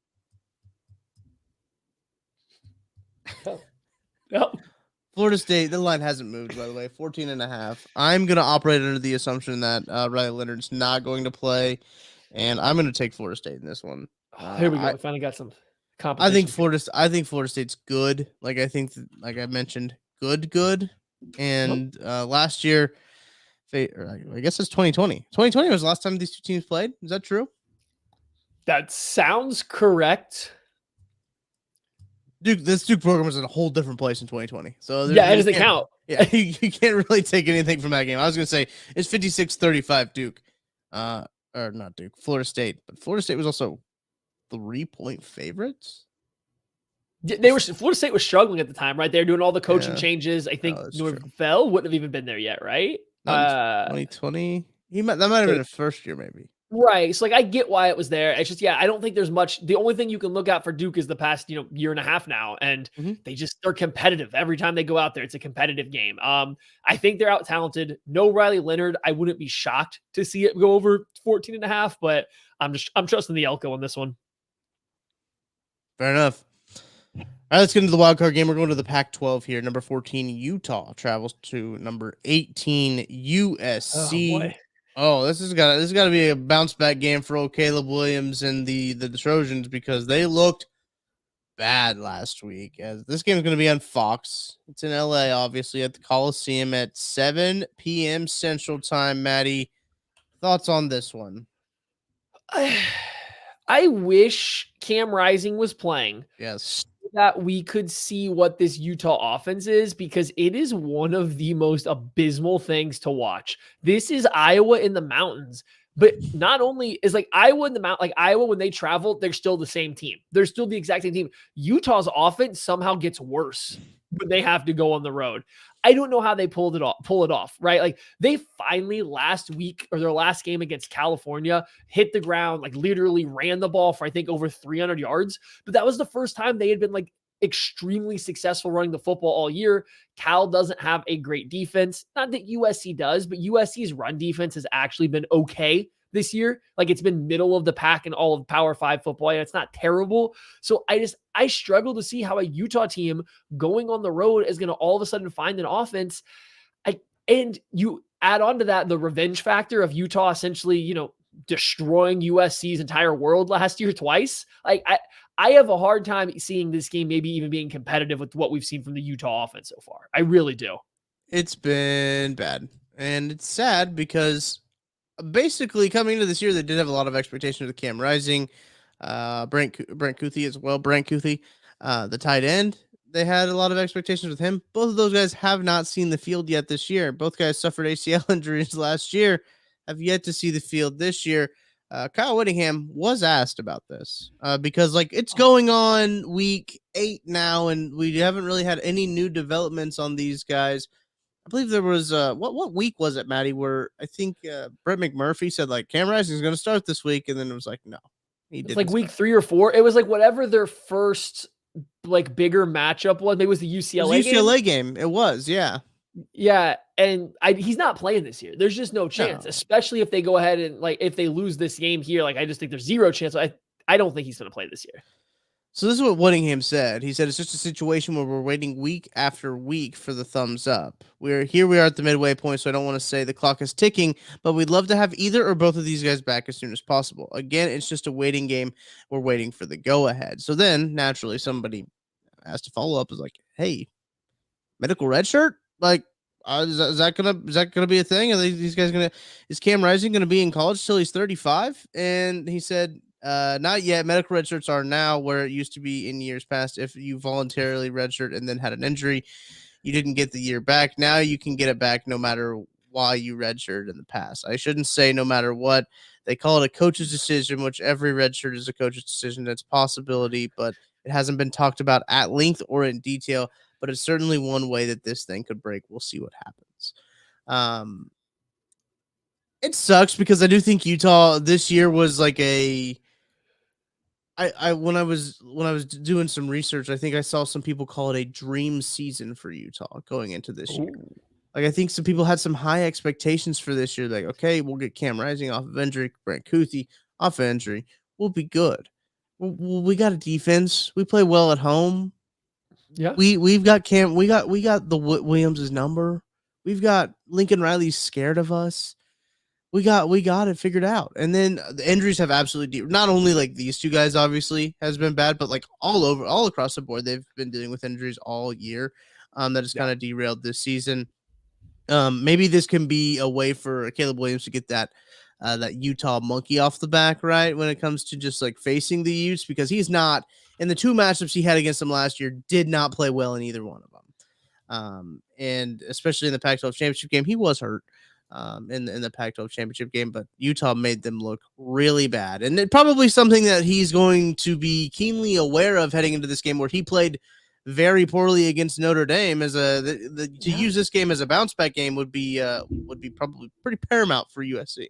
Yep. Florida State, the line hasn't moved, by the way, 14.5. I'm going to operate under the assumption that Riley Leonard's not going to play, and I'm going to take Florida State in this one. Here we go. We finally got some competition. I think Florida State's good. Like I mentioned, good. And last year, I guess it's 2020. 2020 was the last time these two teams played. Is that true? That sounds correct. This Duke program was in a whole different place in 2020. So it doesn't count. Yeah, you can't really take anything from that game. I was going to say it's 56-35 Duke. Or not Duke, Florida State. But Florida State was also 3-point favorites. Florida State was struggling at the time, right? They were doing all the coaching changes. I think Norvell wouldn't have even been there yet, right? 2020. That might have been his first year, maybe. Right. So, I get why it was there. It's just, I don't think there's much. The only thing you can look at for Duke is the past, year and a half now. And they're competitive. Every time they go out there, it's a competitive game. I think they're out talented. No Riley Leonard. I wouldn't be shocked to see it go over 14.5, but I'm trusting the Elko on this one. Fair enough. All right, let's get into the wild card game. We're going to the Pac-12 here. Number 14, Utah travels to number 18, USC. Oh, boy. Oh, this has got to be a bounce back game for old Caleb Williams and the Trojans because they looked bad last week. As this game is going to be on Fox. It's in LA, obviously, at the Coliseum at 7 p.m. Central Time. Maddie, thoughts on this one? I wish Cam Rising was playing. Yes. That we could see what this Utah offense is because it is one of the most abysmal things to watch. This is Iowa in the mountains, but not only is Iowa in the mountain, Iowa, when they travel, they're still the same team. They're still the exact same team. Utah's offense somehow gets worse when they have to go on the road. I don't know how they pull it off, right? They finally last week or their last game against California hit the ground, literally ran the ball for, I think, over 300 yards. But that was the first time they had been extremely successful running the football all year. Cal doesn't have a great defense. Not that USC does, but USC's run defense has actually been okay this year. Like it's been middle of the pack in all of Power 5 football, and it's not terrible. So I struggle to see how a Utah team going on the road is going to all of a sudden find an offense. And you add on to that the revenge factor of Utah essentially, destroying USC's entire world last year twice. Like I have a hard time seeing this game maybe even being competitive with what we've seen from the Utah offense so far. I really do. It's been bad. And it's sad because basically coming into this year, they did have a lot of expectations with Cam Rising, Brent Kuthi as well. Brent Kuthi, the tight end, they had a lot of expectations with him. Both of those guys have not seen the field yet this year. Both guys suffered ACL injuries last year, have yet to see the field this year. Kyle Whittingham was asked about this because it's going on week 8 now, and we haven't really had any new developments on these guys. I believe there was what week was it, Maddie? Where I think Brett McMurphy said Cam Rising is going to start this week, and then it was no, he didn't. It's like week 3 or 4. It was whatever their first bigger matchup was. Maybe it was the UCLA game. It was, yeah. Yeah, and he's not playing this year. There's just no chance, especially if they go ahead and if they lose this game here. I just think there's zero chance. I don't think he's going to play this year. So this is what Whittingham said. He said it's just a situation where we're waiting week after week for the thumbs up. We are at the midway point, so I don't want to say the clock is ticking, but we'd love to have either or both of these guys back as soon as possible. Again, it's just a waiting game. We're waiting for the go-ahead. So then, naturally, somebody has to follow up is hey, medical red shirt? Is that gonna be a thing? Are these guys is Cam Rising gonna be in college till he's 35? And he said, not yet. Medical red shirts are now where it used to be in years past. If you voluntarily redshirt and then had an injury, you didn't get the year back. Now you can get it back no matter why you redshirt in the past. I shouldn't say no matter what. They call it a coach's decision, which every redshirt is a coach's decision. That's a possibility, but it hasn't been talked about at length or in detail. But it's certainly one way that this thing could break. We'll see what happens. It sucks because I do think Utah this year was when I was doing some research, I think I saw some people call it a dream season for Utah going into this year. I think some people had some high expectations for this year. Okay, we'll get Cam Rising off of injury, Brent Kuthi off of injury. We'll be good. We got a defense. We play well at home. Yeah, we've got Cam. We got the Williams' number. We've got Lincoln Riley scared of us. We got it figured out. And then the injuries have absolutely not only these two guys obviously has been bad, but all across the board they've been dealing with injuries all year. That has kind of derailed this season. Maybe this can be a way for Caleb Williams to get that Utah monkey off the back, right? When it comes to just facing the Utes, because he's not in the 2 matchups he had against them last year, did not play well in either one of them. And especially in the Pac-12 championship game, he was hurt in the Pac-12 championship game, but Utah made them look really bad. And it probably something that he's going to be keenly aware of heading into this game, where he played very poorly against Notre Dame. Use this game as a bounce back game would be probably pretty paramount for USC.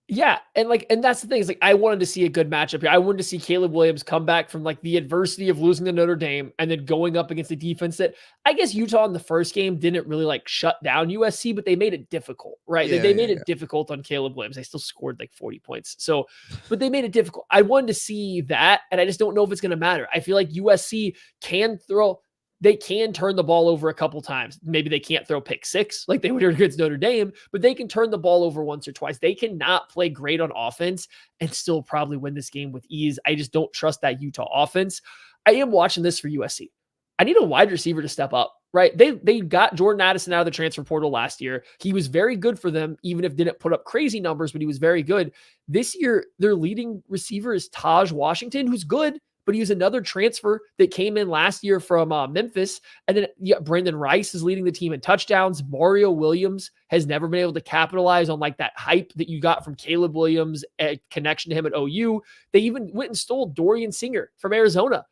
Yeah, and that's the thing is I wanted to see a good matchup here. I wanted to see Caleb Williams come back from the adversity of losing to Notre Dame and then going up against the defense that I guess Utah in the first game didn't really shut down USC, but they made it difficult, right? Yeah, they made it difficult on Caleb Williams. They still scored 40 points. So, but they made it difficult. I wanted to see that, and I just don't know if it's going to matter. I feel like USC can throw. They can turn the ball over a couple times. Maybe they can't throw pick 6 like they would against Notre Dame, but they can turn the ball over once or twice. They cannot play great on offense and still probably win this game with ease. I just don't trust that Utah offense. I am watching this for USC. I need a wide receiver to step up, right? They got Jordan Addison out of the transfer portal last year. He was very good for them, even if didn't put up crazy numbers, but he was very good. This year, their leading receiver is Taj Washington, who's good, but he was another transfer that came in last year from Memphis. And then Brandon Rice is leading the team in touchdowns. Mario Williams has never been able to capitalize on that hype that you got from Caleb Williams, a connection to him at OU. They even went and stole Dorian Singer from Arizona.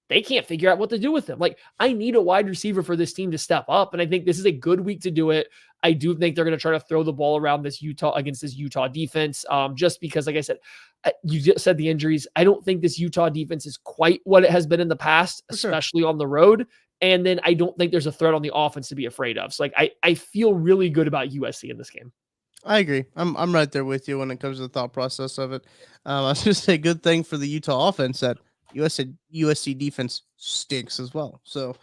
They can't figure out what to do with him. I need a wide receiver for this team to step up. And I think this is a good week to do it. I do think they're going to try to throw the ball around this Utah defense. Just because, like I said, you just said the injuries. I don't think this Utah defense is quite what it has been in the past, especially on the road. And then I don't think there's a threat on the offense to be afraid of. So I feel really good about USC in this game. I agree. I'm right there with you when it comes to the thought process of it. I was going to say, good thing for the Utah offense that USC defense stinks as well. So,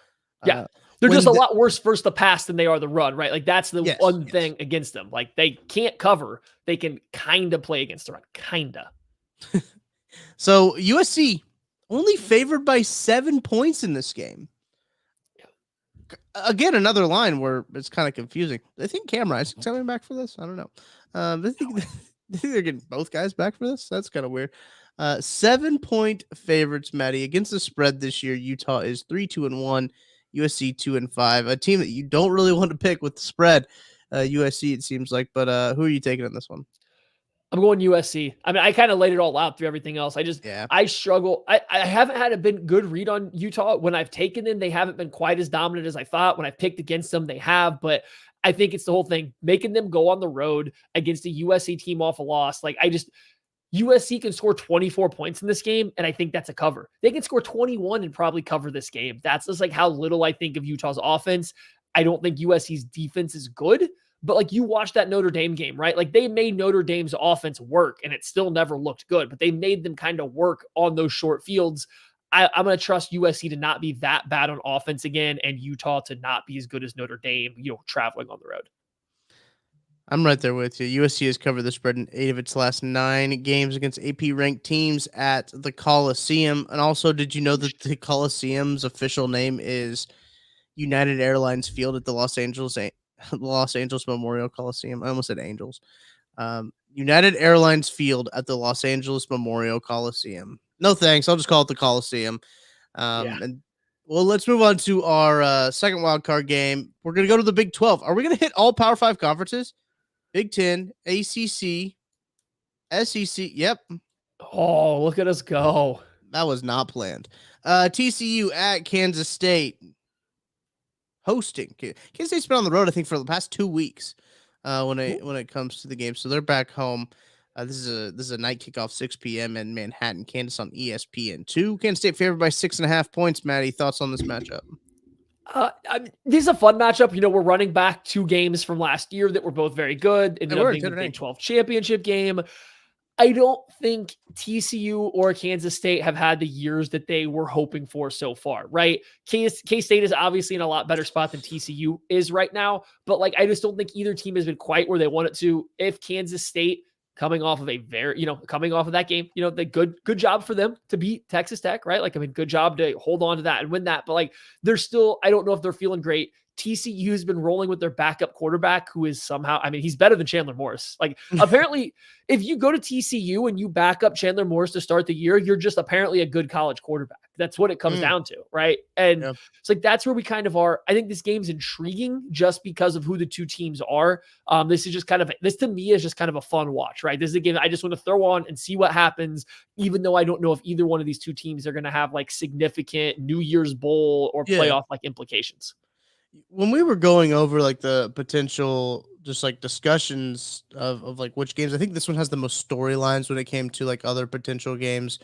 Yeah. uh, They're just a lot worse first the pass than they are the run, right? Like that's the one thing against them. Like they can't cover. They can kind of play against the run. Kinda. So USC only favored by 7 points in this game. Again, another line where it's kind of confusing. I think Cam Rising's coming back for this. I don't know. I think they're getting both guys back for this. That's kind of weird. 7-point favorites, Maddie, against the spread this year. Utah is 3-2-1, USC 2-5. A team that you don't really want to pick with the spread. USC, it seems like, but who are you taking in this one? I'm going USC. I mean, I kind of laid it all out through everything else. I struggle. I haven't had a good read on Utah. When I've taken them, they haven't been quite as dominant as I thought. When I've picked against them, they have. But I think it's the whole thing, making them go on the road against a USC team off a loss. Like USC can score 24 points in this game, and I think that's a cover. They can score 21 and probably cover this game. That's just like how little I think of Utah's offense. I don't think USC's defense is good. But like you watch that Notre Dame game, right? Like they made Notre Dame's offense work and it still never looked good, but they made them kind of work on those short fields. I'm going to trust USC to not be that bad on offense again and Utah to not be as good as Notre Dame, traveling on the road. I'm right there with you. USC has covered the spread in 8 of its last 9 games against AP-ranked teams at the Coliseum. And also, did you know that the Coliseum's official name is United Airlines Field at the Los Angeles Memorial Coliseum? I almost said Angels. United Airlines Field at the Los Angeles Memorial Coliseum. No thanks. I'll just call it the Coliseum. And well, let's move on to our second wild card game. We're going to go to the Big 12. Are we going to hit all Power 5 conferences? Big 10, ACC, SEC. Yep. Oh, look at us go. That was not planned. TCU at Kansas State. Hosting. Kansas State's been on the road, I think, for the past 2 weeks when it comes to the game. So they're back home. This is a night kickoff, 6 p.m. in Manhattan, Kansas on ESPN2. Kansas State favored by 6.5 points. Maddie, thoughts on this matchup? This is a fun matchup. We're running back 2 games from last year that were both very good. Ended up being the Big 12 championship game. I don't think TCU or Kansas State have had the years that they were hoping for so far, right? K-State is obviously in a lot better spot than TCU is right now, but I just don't think either team has been quite where they want it to. If Kansas State coming off of that game, the good job for them to beat Texas Tech, right? Good job to hold on to that and win that, but they're still, I don't know if they're feeling great. TCU has been rolling with their backup quarterback, who is somehow, he's better than Chandler Morris. Apparently, if you go to TCU and you back up Chandler Morris to start the year, you're just apparently a good college quarterback. That's what it comes down to, right? And it's that's where we kind of are. I think this game's intriguing just because of who the two teams are. This to me is just kind of a fun watch, right? This is a game I just want to throw on and see what happens, even though I don't know if either one of these two teams are going to have significant New Year's Bowl or playoff implications. When we were going over the potential just discussions of which games, I think this one has the most storylines when it came to other potential games.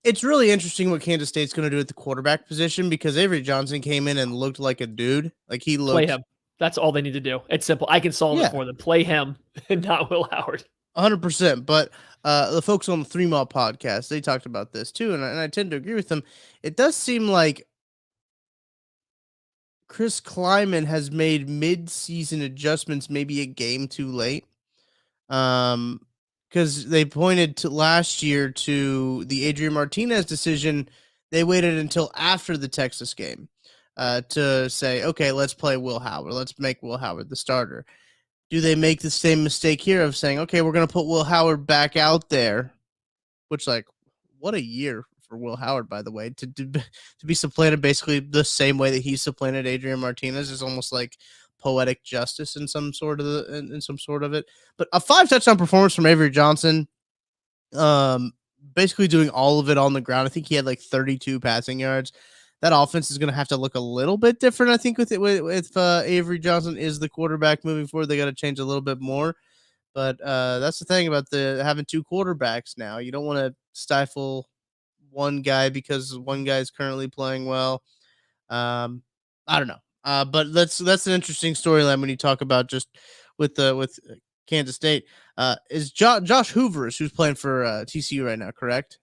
It's really interesting what Kansas State's going to do at the quarterback position because Avery Johnson came in and looked like a dude. He looked. Play him. That's all they need to do. It's simple. I can solve it for them. Play him and not Will Howard. 100%. But the folks on the 3 Mile podcast, they talked about this too, and I tend to agree with them. It does seem like Chris Kleiman has made mid-season adjustments maybe a game too late. Because they pointed to last year to the Adrian Martinez decision. They waited until after the Texas game to say, okay, let's play Will Howard. Let's make Will Howard the starter. Do they make the same mistake here of saying, okay, we're going to put Will Howard back out there, which what a year for Will Howard, by the way, to be supplanted basically the same way that he supplanted Adrian Martinez is almost poetic justice in some sort of it. But a 5 touchdown performance from Avery Johnson, basically doing all of it on the ground. I think he had 32 passing yards. That offense is going to have to look a little bit different, I think, with Avery Johnson is the quarterback moving forward. They got to change a little bit more. But that's the thing about having 2 quarterbacks now. You don't want to stifle one guy because one guy is currently playing well. I don't know. But that's an interesting storyline when you talk about just with Kansas State is Josh Hoover, who's playing for TCU right now, correct?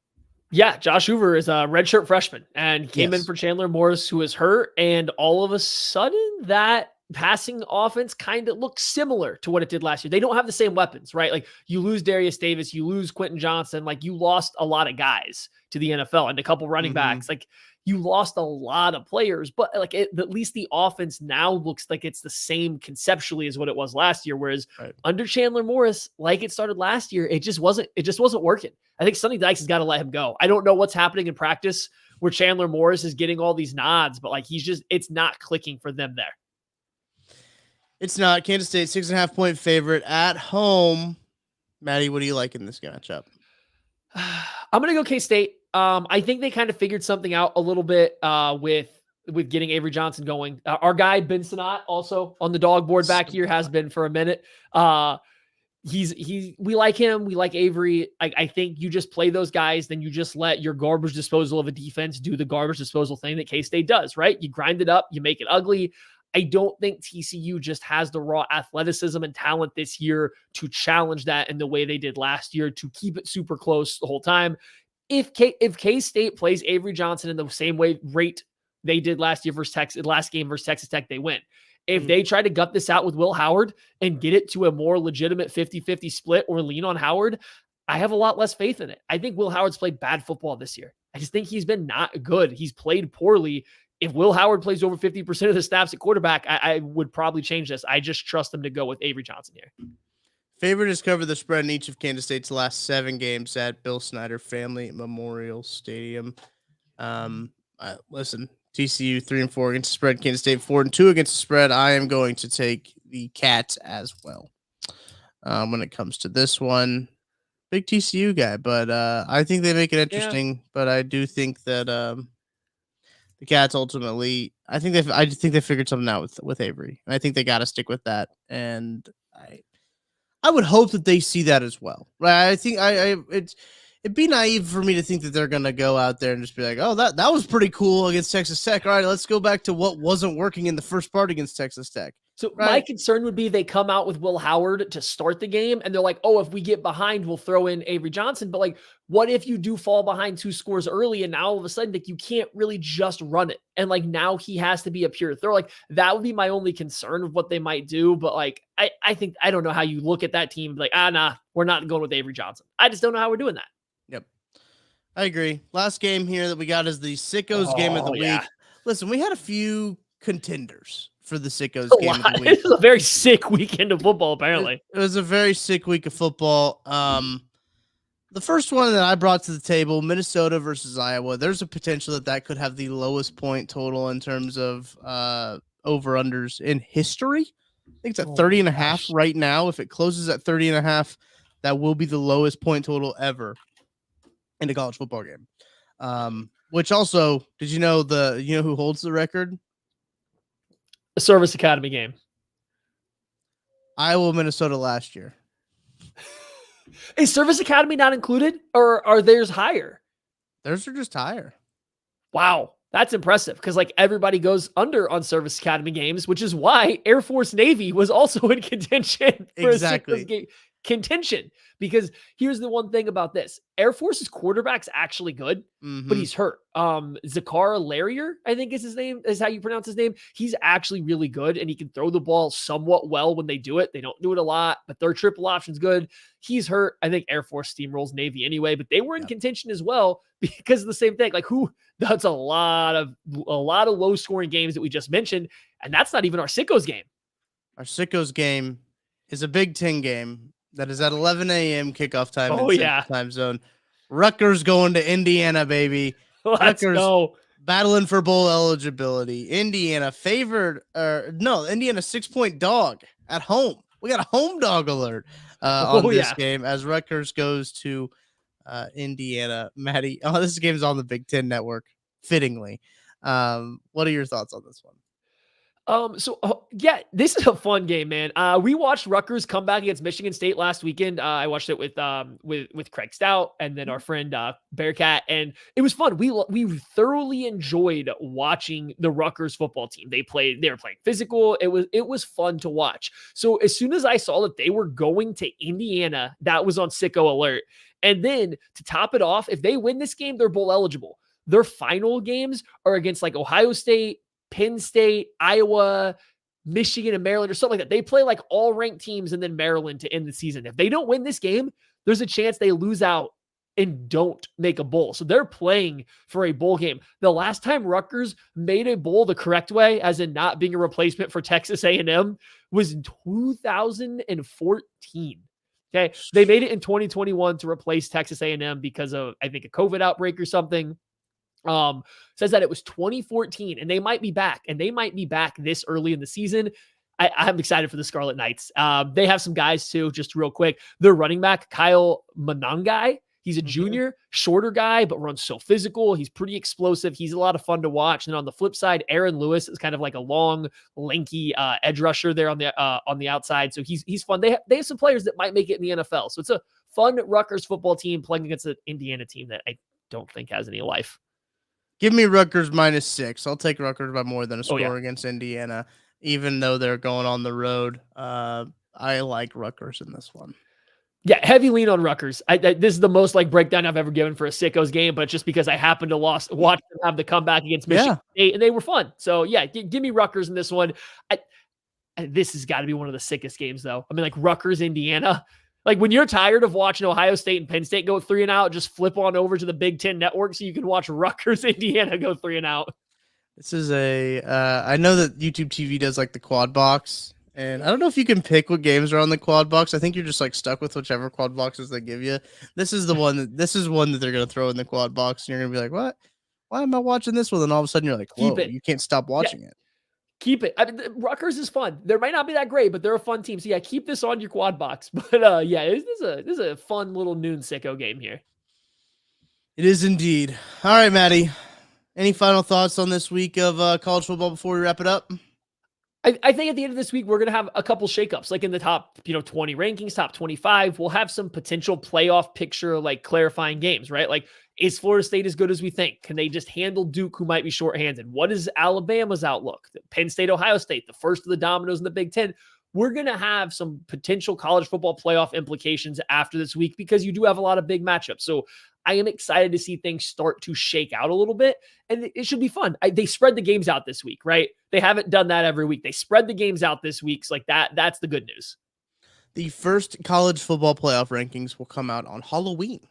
Yeah, Josh Hoover is a redshirt freshman and came in Yes. for Chandler Morris, who is hurt. And all of a sudden, that passing offense kind of looks similar to what it did last year. They don't have the same weapons, right? Like you lose Darius Davis, you lose Quentin Johnson, like you lost a lot of guys to the NFL and a couple running backs. Like you lost a lot of players, but like at least the offense now looks like it's the same conceptually as what it was last year. Whereas under Chandler Morris, like it started last year, it just wasn't working. I think Sonny Dykes has got to let him go. I don't know what's happening in practice where Chandler Morris is getting all these nods, but like it's not clicking for them there. It's not. Kansas State 6.5-point favorite at home. Maddie, what do you like in this matchup? I'm going to go K-State. I think they kind of figured something out a little bit with getting Avery Johnson going. Our guy, Ben Sinnott, also on the dog board back here, has been for a minute. We like him. We like Avery. I think you just play those guys, then you just let your garbage disposal of a defense do the garbage disposal thing that K-State does, right? You grind it up, you make it ugly. I don't think TCU just has the raw athleticism and talent this year to challenge that in the way they did last year, to keep it super close the whole time. If K-State plays Avery Johnson in the same rate they did last game versus Texas Tech, they win. If they try to gut this out with Will Howard and get it to a more legitimate 50-50 split or lean on Howard, I have a lot less faith in it. I think Will Howard's played bad football this year. I just think he's been not good. He's played poorly. If Will Howard plays over 50% of the snaps at quarterback, I would probably change this. I just trust them to go with Avery Johnson here. Favorite has covered the spread in each of Kansas State's last 7 games at Bill Snyder Family Memorial Stadium. Listen, TCU 3-4 against the spread. Kansas State 4-2 against the spread. I am going to take the Cats as well. When it comes to this one, big TCU guy, but I think they make it interesting. Yeah. But I do think that the Cats ultimately, I think they figured something out with Avery, and I think they got to stick with that. And I would hope that they see that as well, right? I think it'd be naive for me to think that they're gonna go out there and just be like, oh, that was pretty cool against Texas Tech. All right, let's go back to what wasn't working in the first part against Texas Tech. So my concern would be they come out with Will Howard to start the game and they're like, oh, if we get behind, we'll throw in Avery Johnson. But like, what if you do fall behind 2 scores early and now all of a sudden like you can't really just run it? And like now he has to be a pure throw. Like that would be my only concern of what they might do. But like, I think, I don't know how you look at that team like, nah, we're not going with Avery Johnson. I just don't know how we're doing that. Yep. I agree. Last game here that we got is the Sickos game of the week. Listen, we had a few contenders for the Sickos game of the week. It was a very sick weekend of football, apparently. It was a very sick week of football. The first one that I brought to the table, Minnesota versus Iowa, there's a potential that could have the lowest point total in terms of over-unders in history. I think it's at 30.5 right now. If it closes at 30.5, that will be the lowest point total ever in a college football game. Which also, did you know who holds the record? A Service Academy game. Iowa, Minnesota last year. Is Service Academy not included, or are theirs higher? Theirs are just higher. Wow, that's impressive because like everybody goes under on Service Academy games, which is why Air Force Navy was also in contention for exactly. Contention, because here's the one thing about this. Air Force's quarterback's actually good, but he's hurt. Zakar Larrier, I think is his name, is how you pronounce his name. He's actually really good, and he can throw the ball somewhat well when they do it. They don't do it a lot, but their triple option's good. He's hurt. I think Air Force steamrolls Navy anyway, but they were in contention as well because of the same thing. Like that's a lot of low scoring games that we just mentioned, and that's not even our Sickos game. Our Sickos game is a Big Ten game. That is at 11 a.m. kickoff time time zone. Rutgers going to Indiana, baby. Let's go. Battling for bowl eligibility. Indiana favored, Indiana 6-point dog at home. We got a home dog alert on this game as Rutgers goes to Indiana. Maddie, this game is on the Big Ten Network, fittingly. What are your thoughts on this one? Yeah, this is a fun game, man. We watched Rutgers come back against Michigan State last weekend. I watched it with Craig Stout and then our friend Bearcat, and it was fun. We thoroughly enjoyed watching the Rutgers football team. They were playing physical. It was fun to watch. So as soon as I saw that they were going to Indiana, that was on sicko alert. And then to top it off, if they win this game, they're bowl eligible. Their final games are against like Ohio State, Penn State, Iowa, Michigan, and Maryland, or something like that. They play like all ranked teams and then Maryland to end the season. If they don't win this game, there's a chance they lose out and don't make a bowl. So they're playing for a bowl game. The last time Rutgers made a bowl the correct way, as in not being a replacement for Texas A&M, was in 2014. Okay. They made it in 2021 to replace Texas A&M because of, I think, a COVID outbreak or something. Says that it was 2014 and they might be back this early in the season. I'm excited for the Scarlet Knights. They have some guys too, just real quick. Their running back, Kyle Monangai, he's a junior, shorter guy, but runs so physical. He's pretty explosive. He's a lot of fun to watch. And on the flip side, Aaron Lewis is kind of like a long, lanky edge rusher there on the outside. So he's fun. They have some players that might make it in the NFL. So it's a fun Rutgers football team playing against an Indiana team that I don't think has any life. Give me Rutgers -6. I'll take Rutgers by more than a score against Indiana, even though they're going on the road. I like Rutgers in this one. Yeah, heavy lean on Rutgers. This is the most like breakdown I've ever given for a sickos game, but just because I happened to watch them have the comeback against Michigan State, and they were fun. So yeah, give me Rutgers in this one. This has got to be one of the sickest games, though. I mean, like Rutgers, Indiana. Like when you're tired of watching Ohio State and Penn State go 3 and out, just flip on over to the Big Ten Network so you can watch Rutgers, Indiana go 3 and out. This is I know that YouTube TV does like the quad box, and I don't know if you can pick what games are on the quad box. I think you're just like stuck with whichever quad boxes they give you. This is one that they're going to throw in the quad box, and you're going to be like, what? Why am I watching this one? And all of a sudden you're like, whoa, you can't stop watching it. Keep it. I mean, Rutgers is fun. They might not be that great, but they're a fun team. So yeah, keep this on your quad box. But yeah, this is a fun little noon sicko game here. It is indeed. All right, Maddie. Any final thoughts on this week of college football before we wrap it up? I think at the end of this week, we're going to have a couple shakeups, like in the top 20 rankings, top 25. We'll have some potential playoff picture, like clarifying games, right? Like, is Florida State as good as we think? Can they just handle Duke, who might be shorthanded? What is Alabama's outlook? Penn State, Ohio State, the first of the dominoes in the Big Ten. We're going to have some potential college football playoff implications after this week because you do have a lot of big matchups. So I am excited to see things start to shake out a little bit, and it should be fun. They spread the games out this week, right? They haven't done that every week. They spread the games out this week. So like that's the good news. The first college football playoff rankings will come out on Halloween.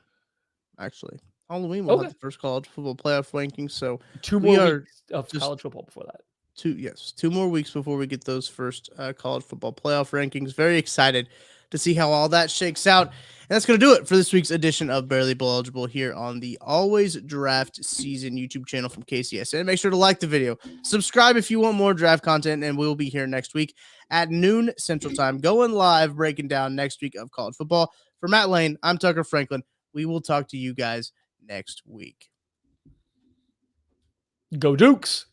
Actually, Halloween will have the first college football playoff rankings. So 2 more weeks of college football before that. 2 more weeks before we get those first college football playoff rankings. Very excited to see how all that shakes out. And that's going to do it for this week's edition of Barely Bowl Eligible here on the Always Draft Season YouTube channel from KCSN. Make sure to like the video, subscribe if you want more draft content, and we'll be here next week at noon Central Time, going live, breaking down next week of college football. For Matt Lane, I'm Tucker Franklin. We will talk to you guys next week. Go Dukes!